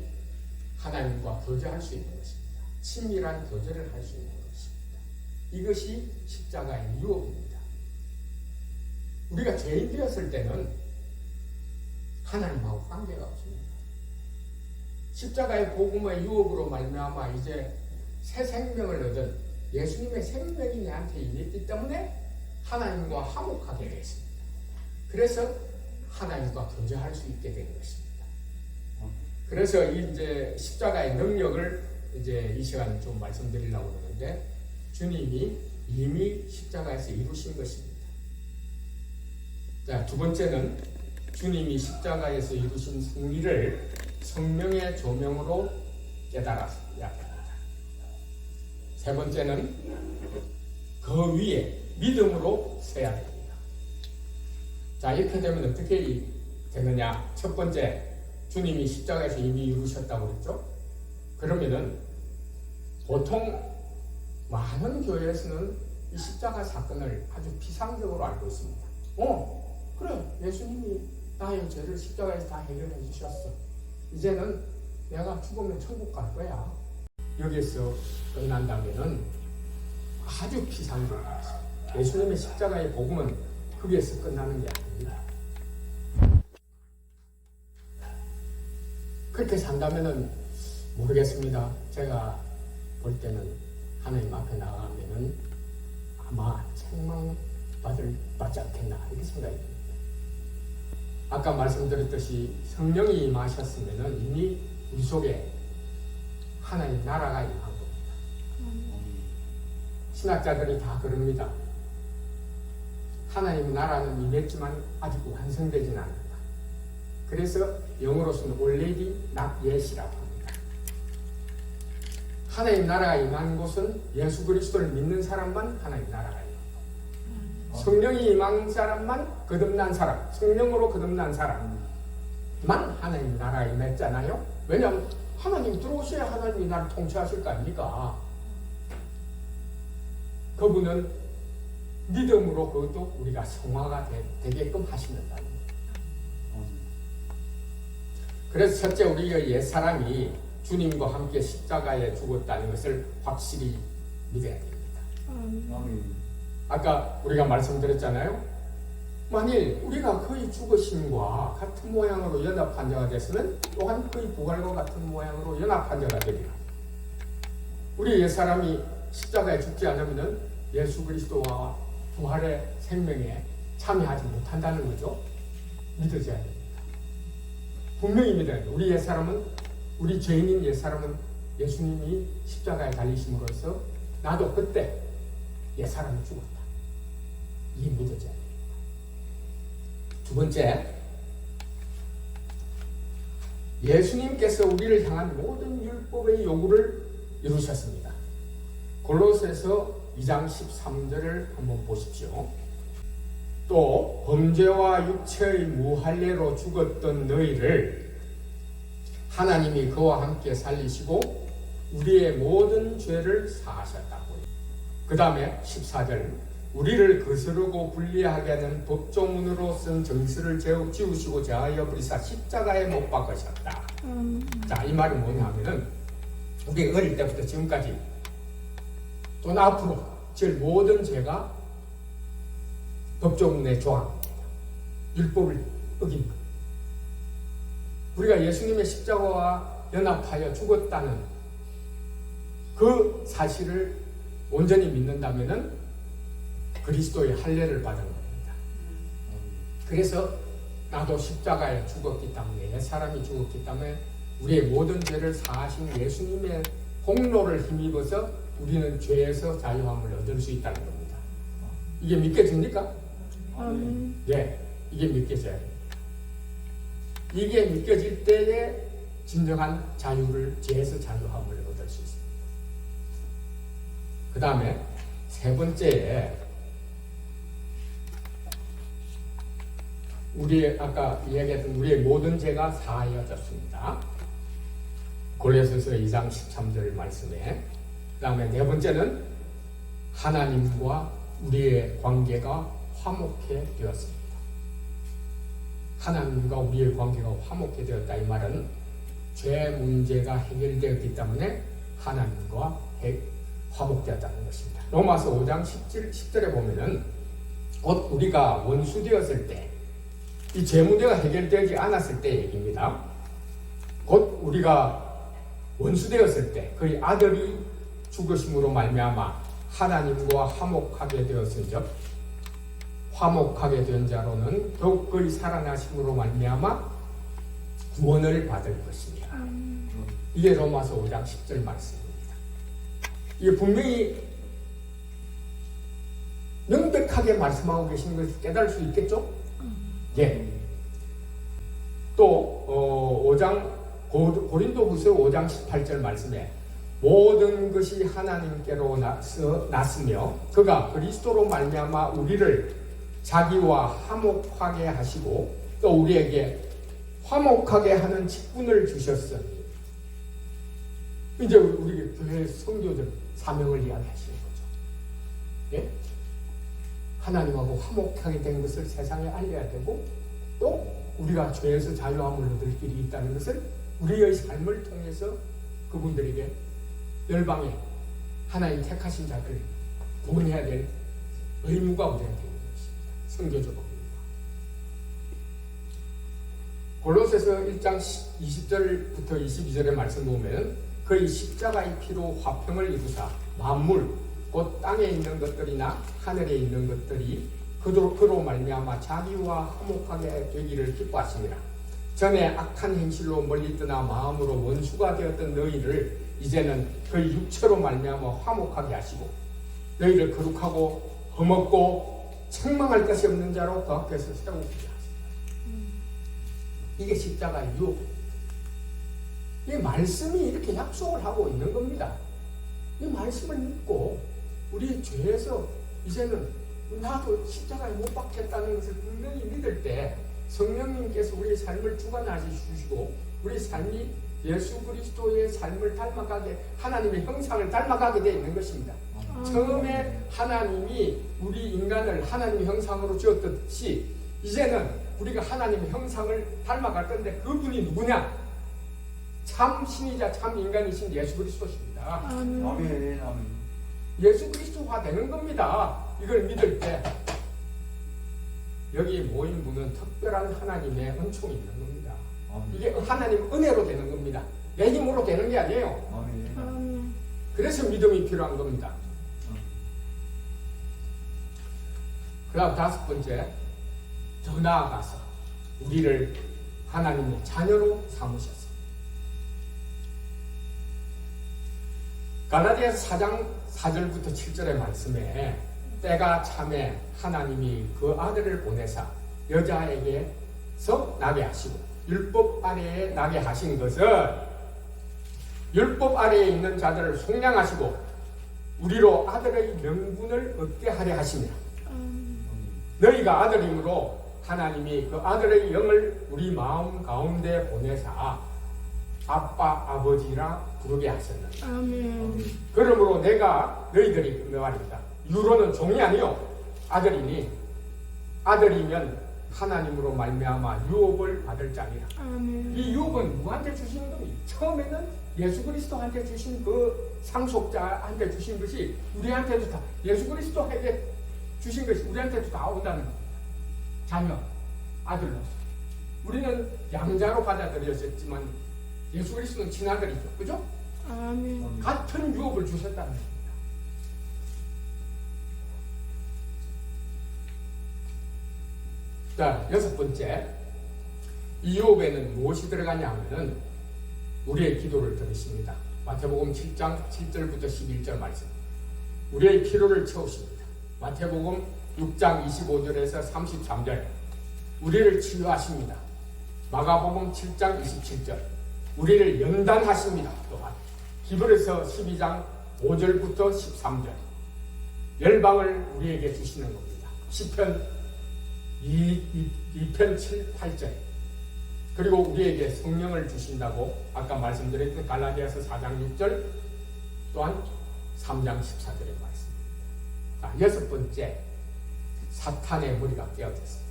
하나님과 교제할 수 있는 것입니다. 친밀한 교제를 할 수 있는 것입니다. 이것이 십자가의 유업입니다. 우리가 죄인 되었을 때는 하나님하고 관계가 없습니다. 십자가의 복음의 유업으로 말미암아 이제 새 생명을 얻은 예수님의 생명이 내한테 임했기 때문에 하나님과 화목하게 됐습니다. 그래서 하나님과 교제할 수 있게 된 것입니다. 그래서 이제 십자가의 능력을 이제 이 시간에 좀 말씀드리려고 하는데, 주님이 이미 십자가에서 이루신 것입니다. 자, 두 번째는 주님이 십자가에서 이루신 승리를 성령의 조명으로 깨달았어야 합니다. 세 번째는 그 위에 믿음으로 서야 됩니다. 자, 이렇게 되면 어떻게 되느냐? 첫 번째, 주님이 십자가에서 이미 이루셨다고 그랬죠? 그러면은 보통 많은 교회에서는 이 십자가 사건을 아주 피상적으로 알고 있습니다. 그래, 예수님이 나의 죄를 십자가에서 다 해결해 주셨어. 이제는 내가 죽으면 천국 갈 거야. 여기서 끝난다면은 아주 피상적입니다. 예수님의 십자가의 복음은 거기에서 끝나는 게 아닙니다. 그렇게 산다면은 모르겠습니다. 제가 볼 때는 하나님 앞에 나가면은 아마 책망받지 않겠나 이렇게 생각이 듭니다. 아까 말씀드렸듯이 성령이 임하셨으면은 이미 우리 속에 하나님 나라가 임한 겁니다. 신학자들이 다 그럽니다. 하나님 나라는 임했지만 아직 완성되지는 않는다. 그래서 영어로서는 already not yet이라고 합니다. 하나님 나라가 임한 곳은 예수 그리스도를 믿는 사람만 하나님 나라가 임한 겁니다. 성령이 임한 사람만 거듭난 사람, 성령으로 거듭난 사람만 하나님 나라가 임했잖아요. 왜냐하면 하나님이 들어오셔야 하나님이 나를 통치하실 거 아닙니까? 그분은 믿음으로 그것도 우리가 성화가 되게끔 하신다는 거예요. 그래서 첫째, 우리의 옛사람이 주님과 함께 십자가에 죽었다는 것을 확실히 믿어야 됩니다. 아까 우리가 말씀드렸잖아요. 만일 우리가 그의 죽으심과 같은 모양으로 연합한 자가 됐으면 또한 그의 부활과 같은 모양으로 연합한 자가 되리라. 우리 옛사람이 십자가에 죽지 않으면 예수 그리스도와 부활의 생명에 참여하지 못한다는 거죠. 믿어져야 됩니다. 분명히 믿어야 돼요. 우리 옛사람은, 우리 죄인인 옛사람은 예수님이 십자가에 달리심으로써 나도 그때 옛사람이 죽었다. 이게 믿어져야 됩니다. 두 번째, 예수님께서 우리를 향한 모든 율법의 요구를 이루셨습니다. 골로새서 2장 13절을 한번 보십시오. 또 범죄와 육체의 무할례로 죽었던 너희를 하나님이 그와 함께 살리시고 우리의 모든 죄를 사하셨다고. 그 다음에 14절, 우리를 거스르고 불리하게 하는 법조문으로 쓴 정수를 지우시고 제하여 버리사 십자가에 못 박으셨다. 자, 이 말이 뭐냐면은 우리 어릴 때부터 지금까지 또 앞으로 지을 모든 죄가 법조문의 조항입니다. 율법을 어긴 것. 우리가 예수님의 십자가와 연합하여 죽었다는 그 사실을 온전히 믿는다면은 그리스도의 할례를 받은 겁니다. 그래서 나도 십자가에 죽었기 때문에, 옛사람이 죽었기 때문에 우리의 모든 죄를 사하신 예수님의 공로를 힘입어서 우리는 죄에서 자유함을 얻을 수 있다는 겁니다. 이게 믿겨집니까? 네, 이게 믿겨져야 됩니다. 이게 믿겨질 때에 진정한 자유를, 죄에서 자유함을 얻을 수 있습니다. 그 다음에 세 번째에 우리 아까 이야기했던 우리의 모든 죄가 사하여졌습니다. 골로새서 2장 13절 말씀에. 그 다음에 네 번째는 하나님과 우리의 관계가 화목해 되었습니다. 하나님과 우리의 관계가 화목해 되었다. 이 말은 죄 문제가 해결되었기 때문에 하나님과 화목되었다는 것입니다. 로마서 5장 10절에 보면은 곧 우리가 원수 되었을 때, 이 죄 문제가 해결되지 않았을 때 얘기입니다. 곧 우리가 원수되었을 때 그의 아들이 죽으심으로 말미암아 하나님과 화목하게 되었은즉 화목하게 된 자로는 더욱 그의 살아나심으로 말미암아 구원을 받을 것입니다. 이게 로마서 5장 10절 말씀입니다. 이게 분명히 명백하게 말씀하고 계신 것을 깨달을 수 있겠죠? 예. 또 5장 고린도후서 5장 18절 말씀에 모든 것이 하나님께로 났으며 그가 그리스도로 말미암아 우리를 자기와 화목하게 하시고 또 우리에게 화목하게 하는 직분을 주셨으니 이제 우리 교회 성도들 사명을 이야기하시는 거죠. 예? 하나님하고 화목하게 된 것을 세상에 알려야 되고 또 우리가 죄에서 자유함을 얻을 길이 있다는 것을 우리의 삶을 통해서 그분들에게 열방에 하나님 택하신 자들 구원해야 될 의무가 우리한테 있는 것입니다. 선교적으로. 골로새서 1장 20절부터 22절의 말씀 보면 그의 십자가의 피로 화평을 이루사 만물 곧 땅에 있는 것들이나 하늘에 있는 것들이 그로 말미암아 자기와 화목하게 되기를 기뻐하시니라. 전에 악한 행실로 멀리 떠나 마음으로 원수가 되었던 너희를 이제는 그의 육체로 말미암아 화목하게 하시고 너희를 거룩하고 험없고 책망할 것이 없는 자로 그 앞에서 세우게 하시니라. 이게 십자가의 유혹. 이 말씀이 이렇게 약속을 하고 있는 겁니다. 이 말씀을 믿고 우리 죄에서 이제는 나도 십자가에 못 박혔다는 것을 분명히 믿을 때 성령님께서 우리의 삶을 주관하시 주시고 우리 삶이 예수 그리스도의 삶을 닮아가게 하나님의 형상을 닮아가게 되어 있는 것입니다. 처음에 하나님이 우리 인간을 하나님의 형상으로 지었듯이 이제는 우리가 하나님의 형상을 닮아갈 건데 그분이 누구냐? 참 신이자 참 인간이신 예수 그리스도십니다. 아멘. 예수 그리스도화 되는 겁니다. 이걸 믿을 때 여기 모인 분은 특별한 하나님의 은총이 있는 겁니다. 이게 하나님 은혜로 되는 겁니다. 내 힘으로 되는 게 아니에요. 그래서 믿음이 필요한 겁니다. 그 다음 5번째, 더 나아가서 우리를 하나님의 자녀로 삼으셨습니다. 갈라디아서 4장 4절부터 7절의 말씀에 때가 참에 하나님이 그 아들을 보내사 여자에게서 나게 하시고 율법 아래에 나게 하신 것은 율법 아래에 있는 자들을 속량하시고 우리로 아들의 명분을 얻게 하려 하시니라. 너희가 아들임으로 하나님이 그 아들의 영을 우리 마음 가운데 보내사 아빠 아버지라 부르게 하셨느니라. 아멘. 그러므로 내가 너희들이 말입니다. 유로는 종이 아니요 아들이니 아들이면 하나님으로 말미암아 유업을 받을 자니라. 아멘. 이 유업은 누구한테 주시는 겁니까? 처음에는 예수 그리스도한테 주신 그 상속자한테 주신 것이 우리한테도 다 예수 그리스도에게 주신 것이 우리한테도 다 온다는 겁니다. 자녀, 아들로서. 우리는 양자로 받아들여졌지만 예수 그리스도는 친아들이죠. 그죠? 아멘. 같은 유업을 주셨다는 겁니다. 자, 6번째. 이 유업에는 무엇이 들어가냐 하면은 우리의 기도를 들으십니다. 마태복음 7장 7절부터 11절 말씀. 우리의 필요를 채우십니다. 마태복음 6장 25절에서 33절. 우리를 치유하십니다. 마가복음 7장 27절. 우리를 연단하십니다. 또한 히브리서 12장 5절부터 13절. 열방을 우리에게 주시는 겁니다. 시편 2편 7, 8절. 그리고 우리에게 성령을 주신다고 아까 말씀드렸던 갈라디아서 4장 6절 또한 3장 14절의 말씀입니다. 자, 6번째, 사탄의 머리가 깨어졌습니다.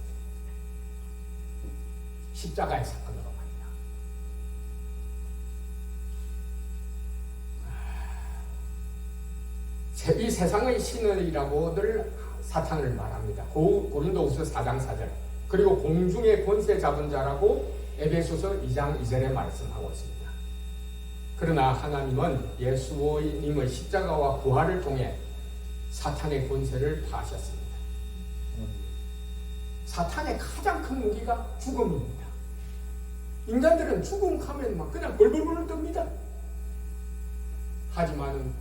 십자가의 사건으로 말이야. 이 세상의 신이라고들 사탄을 말합니다. 고린도후서 4장 4절. 그리고 공중의 권세 잡은 자라고 에베소서 2장 2절에 말씀하고 있습니다. 그러나 하나님은 예수님의 십자가와 부활을 통해 사탄의 권세를 파하셨습니다. 사탄의 가장 큰 무기가 죽음입니다. 인간들은 죽음 하면 막 그냥 벌벌벌 뜹니다. 하지만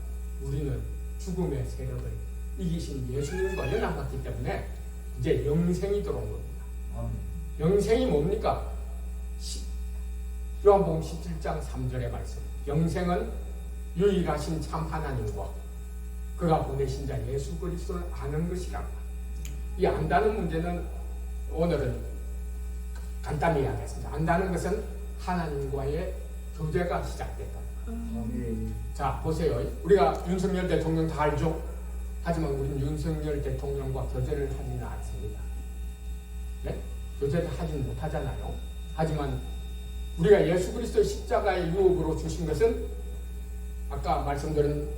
우리는 죽음의 세력을 이기신 예수님과 연합했기 때문에 이제 영생이 들어온 겁니다. 영생이 뭡니까? 요한복음 17장 3절의 말씀. 영생은 유일하신 참 하나님과 그가 보내신 자 예수 그리스도를 아는 것이란다. 이 안다는 문제는 오늘은 간단히 이야기하겠습니다. 안다는 것은 하나님과의 교제가 시작됐다. 자, 보세요. 우리가 윤석열 대통령 다 알죠? 하지만 우리는 윤석열 대통령과 교제를 하지는 않습니다. 네? 교제를 하지는 못하잖아요. 하지만 우리가 예수 그리스도의 십자가의 유업으로 주신 것은 아까 말씀드린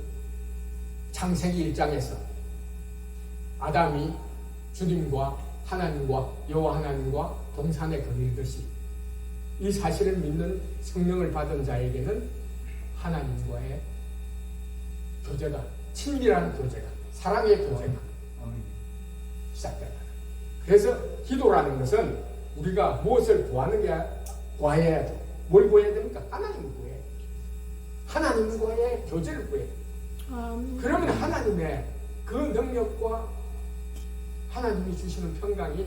창세기 1장에서 아담이 주님과 하나님과 여호와 하나님과 동산에 거닐듯이 이 사실을 믿는 성령을 받은 자에게는 하나님과의 교제가, 친밀한 교제가, 사랑의 교제가 시작된다. 그래서 기도라는 것은 우리가 무엇을 구해야 돼? 뭘 구해야 됩니까? 하나님을 구해. 하나님과의 교제를 구해. 그러면 하나님의 그 능력과 하나님이 주시는 평강이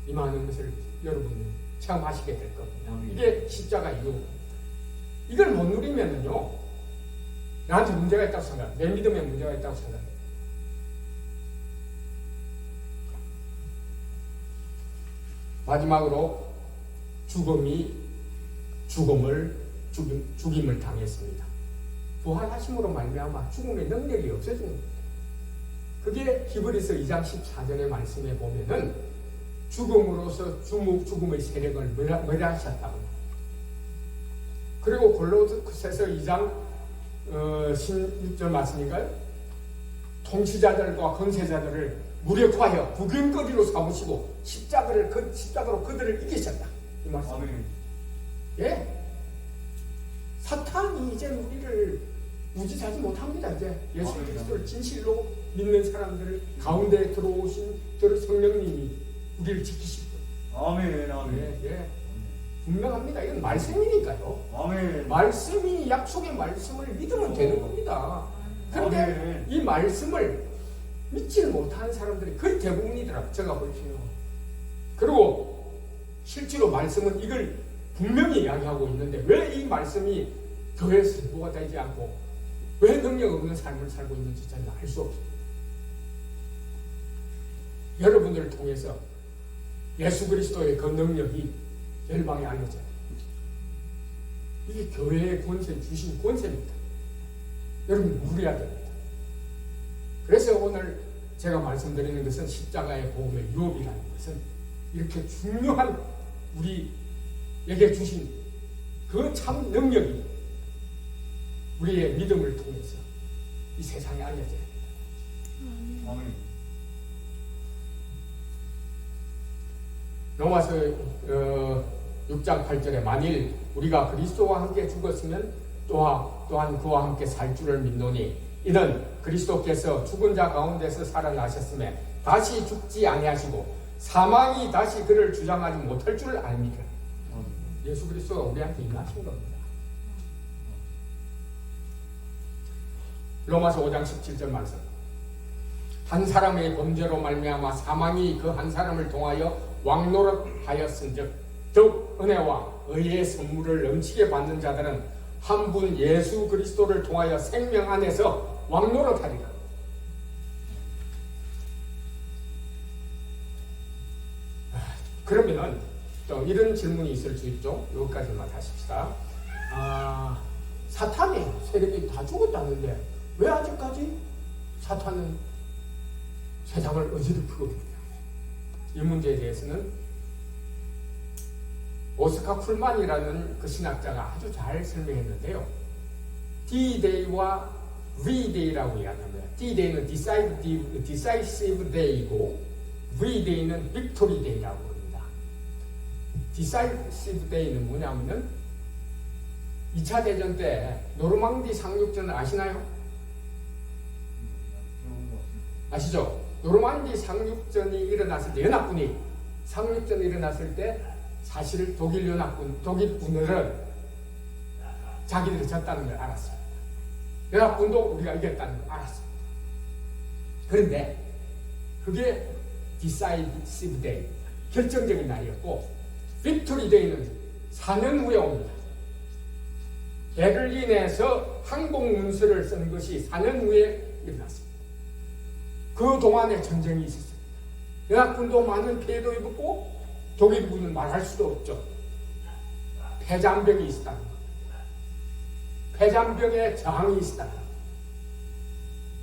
임하는 것을 여러분이 체험하시게 될 겁니다. 이게 십자가 이유. 이걸 못 누리면은요, 나한테 문제가 있다고 생각해. 내 믿음에 문제가 있다고 생각해. 마지막으로 죽임을 당했습니다. 부활하심으로 말미암아 죽음의 능력이 없어진 겁니다. 그게 히브리서 2장 14절의 말씀에 보면은 죽음으로서 죽음의 세력을 멸하셨다고. 그리고 골로새서 2장 16절 말씀인가요? 통치자들과 권세자들을 무력화하여 구경거리로 삼으시고 십자가로 그들을 이기셨다. 이 말씀. 예. 사탄이 이제 우리를 우지하지 못합니다. 이제 예수 그리스도를 진실로 믿는 사람들 가운데 들어오신 성령님이 우리를 지키시고. 아멘. 예. 분명합니다. 이건 말씀이니까요. 아멘. 말씀이 약속의 말씀을 믿으면 되는 겁니다. 그런데 아멘. 이 말씀을 믿지 못하는 사람들이 거의 대부분이더라고요. 제가 보시면. 그리고 실제로 말씀은 이걸 분명히 이야기하고 있는데 왜 이 말씀이 교회에 승부가 되지 않고 왜 능력 없는 삶을 살고 있는지 저는 알 수 없습니다. 여러분들을 통해서 예수 그리스도의 그 능력이 열방에 알려져요. 이게 교회의 권세, 주신 권세입니다. 여러분 누려야 됩니다. 그래서 오늘 제가 말씀드리는 것은 십자가의 복음의 유업이라는 것은 이렇게 중요한 우리에게 주신 그 참 능력이 우리의 믿음을 통해서 이 세상에 알려져야 됩니다. 아멘. 로마서 6장 8절에 만일 우리가 그리스도와 함께 죽었으면 또한 그와 함께 살 줄을 믿노니 이는 그리스도께서 죽은 자 가운데서 살아나셨음에 다시 죽지 아니하시고 사망이 다시 그를 주장하지 못할 줄 압니다. 예수 그리스도가 우리한테 임하신 겁니다. 로마서 5장 17절 말씀. 한 사람의 범죄로 말미암아 사망이 그 한 사람을 통하여 왕노릇하였은즉 즉 은혜와 의의 선물을 넘치게 받는 자들은 한 분 예수 그리스도를 통하여 생명 안에서 왕노릇하리라. 그러면은 또 이런 질문이 있을 수 있죠. 여기까지만 하십시다. 사탄의 세력이 다 죽었다는데 왜 아직까지 사탄은 세상을 어지럽히고 있냐? 이 문제에 대해서는 오스카 쿨만이라는 그 신학자가 아주 잘 설명했는데요. D-Day와 V-Day라고 이야기합니다. D-Day는 Decisive Day이고 V-Day는 Victory Day라고 합니다. Decisive Day는 뭐냐면은 2차 대전 때 노르망디 상륙전을 아시나요? 아시죠? 노르망디 상륙전이 일어났을 때, 연합군이 상륙전이 일어났을 때 사실 독일 군들은 자기들이 졌다는 걸 알았습니다. 연합군도 우리가 이겼다는 걸 알았습니다. 그런데 그게 decisive day, 결정적인 날이었고, victory day는 4년 후에 옵니다. 베를린에서 항공 문서를 쓴 것이 4년 후에 일어났습니다. 그 동안에 전쟁이 있었습니다. 연합군도 많은 피해도 입었고 독일군은 말할 수도 없죠. 패잔병이 있었다는 겁니다. 패잔병의 저항이 있었다는 겁니다.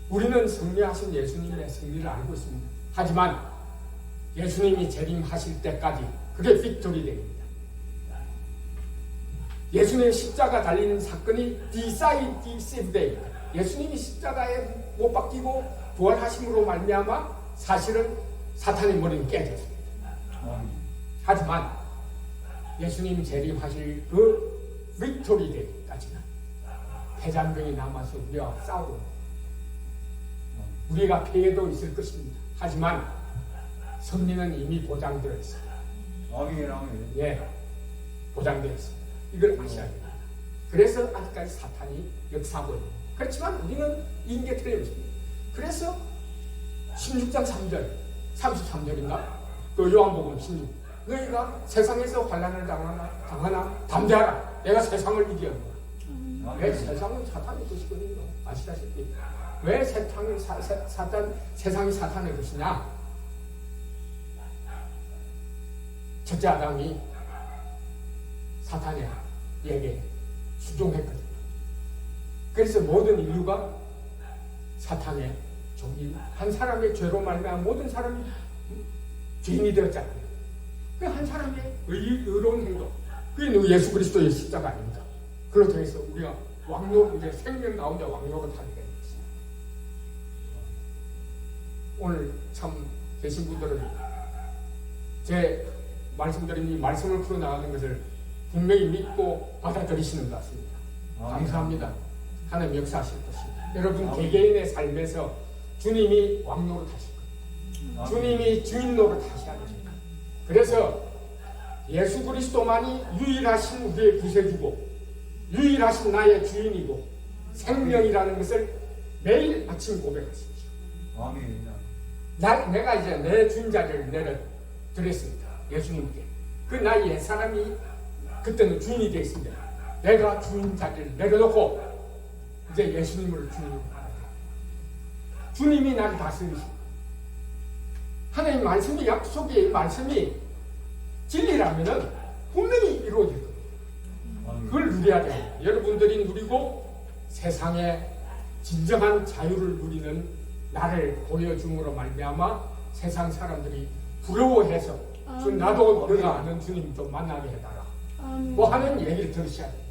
우리는 승리하신 예수님의 승리를 알고 있습니다. 하지만 예수님이 재림하실 때까지 그게 빅토리 데이입니다. 예수님의 십자가 달리는 사건이 디사이디시브 데이, 예수님이 십자가에 못 박히고 부활하심으로 말미암아 사실은 사탄의 머리는 깨졌습니다. 하지만 예수님 재림하실 그 빅토리 데이까지는 패잔병이 남아서 우리와 싸우고 우리가 피해도 있을 것입니다. 하지만 승리는 이미 보장되어 있습니다. 예, 보장되어 있습니다. 이걸 아셔야 됩니다. 그래서 아직까지 사탄이 역사하고 있습니다. 그렇지만 우리는 인계 틀림없습니다. 그래서 16장 3절, 33절인가? 그 요한복음 16. 너희가 세상에서 환난을 당하나 담대하라. 내가 세상을 이기었노라. 왜 세상은 사탄의 것이거든요. 아시다시피. 왜 세상이 사탄의 것이냐? 첫째 아담이 사탄에게 순종했거든요. 그래서 모든 인류가 사탄의 종이, 한 사람의 죄로 말미암아 모든 사람이 죄인이 되었잖아요. 그 한 사람의 의로운 행동, 그게 예수 그리스도의 십자가 아닙니까? 그렇게 해서 우리가 왕노로, 이제 생명 가운데 왕노로 타게 되는 것입니다. 오늘 참 계신 분들은 제 말씀드린 이 말씀을 풀어나가는 것을 분명히 믿고 받아들이시는 것 같습니다. 감사합니다. 하나님 역사하실 것입니다. 여러분 개개인의 삶에서 주님이 왕노로 타실 겁니다. 주님이 주인노로 타셔야 됩니다. 그래서 예수 그리스도만이 유일하신 우리의 구세주고 유일하신 나의 주인이고 생명이라는 것을 매일 아침 고백하십시오. 내가 이제 내 주인자리를 내려드렸습니다. 예수님께. 그 나의 옛사람이 그때는 주인이 되어 있습니다. 내가 주인 자리를 내려놓고 이제 예수님을 주인으로 알아요. 주님이 나를 다스리시고 하나님 말씀이, 약속의 말씀이 진리라면은 분명히 이루어질 겁니다. 그걸 누려야 돼요. 여러분들이 누리고 세상의 진정한 자유를 누리는 나를 보여줌으로 말미암아 세상 사람들이 부러워해서 나도 너가 아는 주님 좀 만나게 해달라 뭐 하는 얘기를 들으셔야 돼요.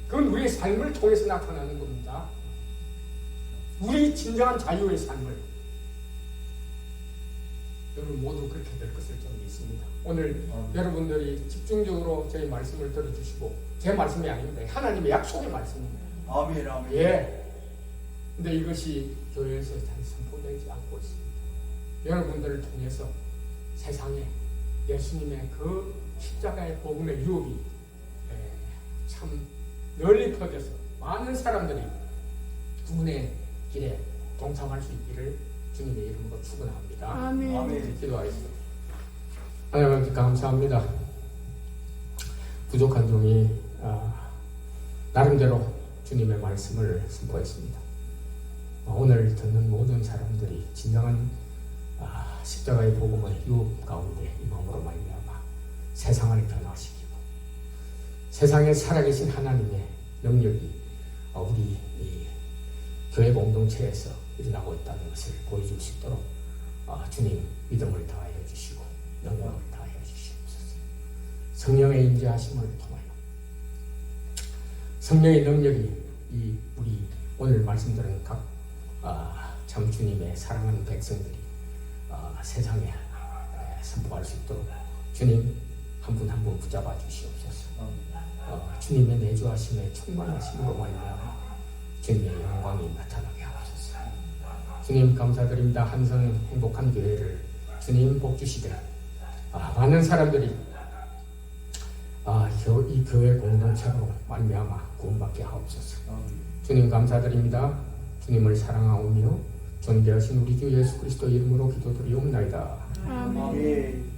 그건 우리의 삶을 통해서 나타나는 겁니다. 우리 진정한 자유의 삶을 여러분 모두 그렇게 될 것을 저는 믿습니다. 오늘 여러분들이 집중적으로 저희 말씀을 들어주시고, 제 말씀이 아닙니다. 하나님의 약속의 말씀입니다. 아멘, 아멘. 예. 근데 이것이 교회에서 잘 선포되지 않고 있습니다. 여러분들을 통해서 세상에 예수님의 그 십자가의 복음의 유업이 참 널리 퍼져서 많은 사람들이 구원의 길에 동참할 수 있기를 주님의 이름으로 축원합니다. 아멘. 아멘. 기도하겠습니다. 하나님께 감사합니다. 부족한 종이 나름대로 주님의 말씀을 선포했습니다. 오늘 듣는 모든 사람들이 진정한 십자가의 복음의 유업 가운데 임함으로 말미암아 세상을 변화시키고 세상에 살아계신 하나님의 능력이 우리 교회 공동체에서 일어나고 있다는 것을 보여줄 수 있도록 주님 믿음을 다하여 주시고 영광을 다하여 주시옵소서. 성령의 인도하심을 통하여 성령의 능력이 우리 오늘 말씀드린 각 참 주님의 사랑하는 백성들이 세상에 선포할 수 있도록 주님 한 분 한 분 붙잡아 주시옵소서. 주님의 내주하심에 충만하심으로 말미암아 주님의 영광이 나타나게 하옵소서. 주님 감사드립니다. 한성 행복한 교회를 주님 복 주시되 많은 사람들이 이 교회 공동체로 말미암아 구원받게 하옵소서. 주님 감사드립니다. 주님을 사랑하오며 존귀하신 우리 주 예수 그리스도 이름으로 기도드리옵나이다. 아멘.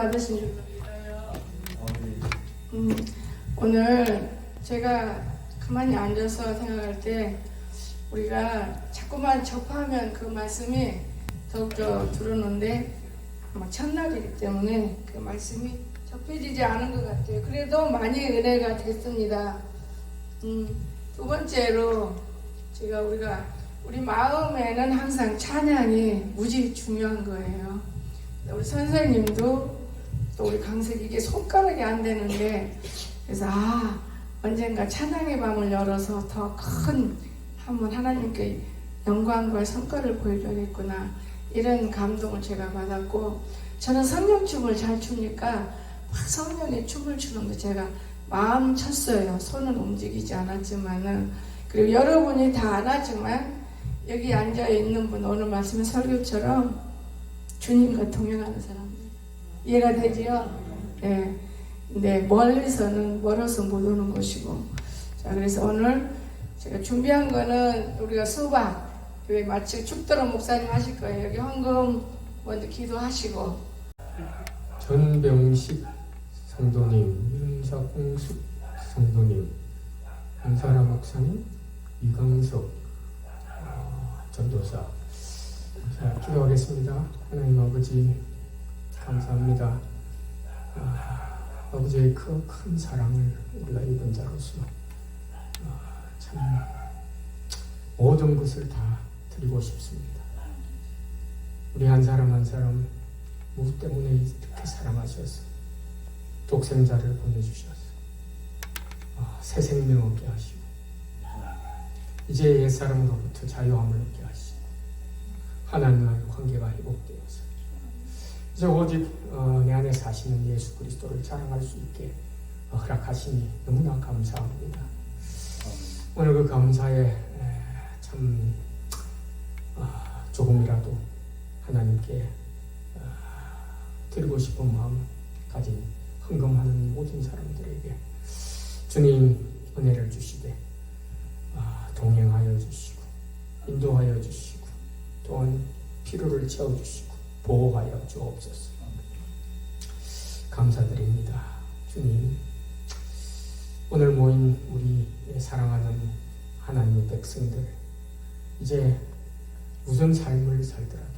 받으신 줄 믿어요. 오늘 제가 가만히 앉아서 생각할 때 우리가 자꾸만 접하면 그 말씀이 더욱더 들어오는데 아마 첫날이기 때문에 그 말씀이 접해지지 않은 것 같아요. 그래도 많이 은혜가 됐습니다. 두 번째로 우리 마음에는 항상 찬양이 무지 중요한 거예요. 우리 선생님도 또 우리 강석이 이게 손가락이 안 되는데 그래서 언젠가 찬양의 방을 열어서 더 큰 한번 하나님께 영광과 성과를 보여줘야겠구나 이런 감동을 제가 받았고 저는 성령춤을 잘 추니까 막 성령의 춤을 추는데 제가 마음 쳤어요. 손은 움직이지 않았지만은 그리고 여러분이 다 안 하지만 여기 앉아있는 분 오늘 말씀의 설교처럼 주님과 동행하는 사람들 이해가 되지요? 네. 근데 멀어서 못 오는 것이고 자 그래서 오늘 제가 준비한 거는 우리가 수박 왜 마치 죽도록 목사님 하실 거예요. 여기 헌금 먼저 기도하시고 전병식 성도님, 윤사공숙 성도님, 한사라 목사님, 이강석 전도사. 자, 기도하겠습니다. 하나님 아버지 감사합니다. 아버지의 그 큰 사랑을 우리가 입은 자로서 참 모든 것을 다 드리고 싶습니다. 우리 한 사람 한 사람 무엇 때문에 이렇게 사랑하셔서 독생자를 보내주셔서 새 생명 얻게 하시고 이제 옛사람으로부터 자유함을 얻게 하시고 하나님과의 관계가 회복되어서 이제 오직 내 안에 사시는 예수 그리스도를 자랑할 수 있게 허락하시니 너무나 감사합니다. 오늘 그 감사에 참 조금이라도 하나님께 드리고 싶은 마음 가진 헌금하는 모든 사람들에게 주님 은혜를 주시되 동행하여 주시고 인도하여 주시고 또한 필요를 채워주시고 보호하여 주옵소서. 감사드립니다. 주님 오늘 모인 우리 사랑하는 하나님의 백성들 이제 무슨 삶을 살더라도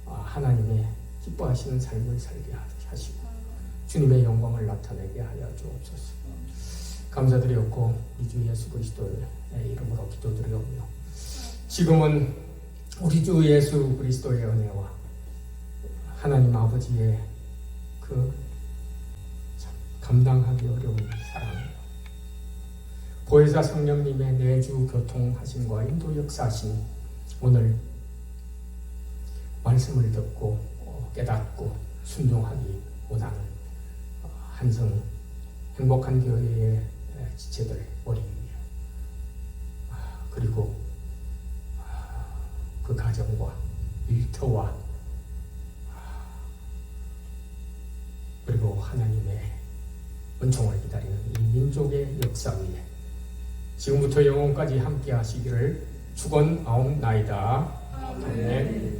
하나님의 기뻐하시는 삶을 살게 하시고 주님의 영광을 나타내게 하여 주옵소서. 감사드렸고 우리 주 예수 그리스도의 이름으로 기도드리오며 지금은 우리 주 예수 그리스도의 은혜와 하나님 아버지의 그 감당하기 어려운 사랑이요 보혜사 성령님의 내주 교통하심과 인도 역사하심 오늘 말씀을 듣고 깨닫고 순종하기 원하는 한성 행복한 교회의 지체들 어린이요 그리고 그 가정과 일터와 그리고 하나님의 은총을 기다리는 이 민족의 역사 위에 지금부터 영원까지 함께 하시기를 축원하옵나이다. 아멘.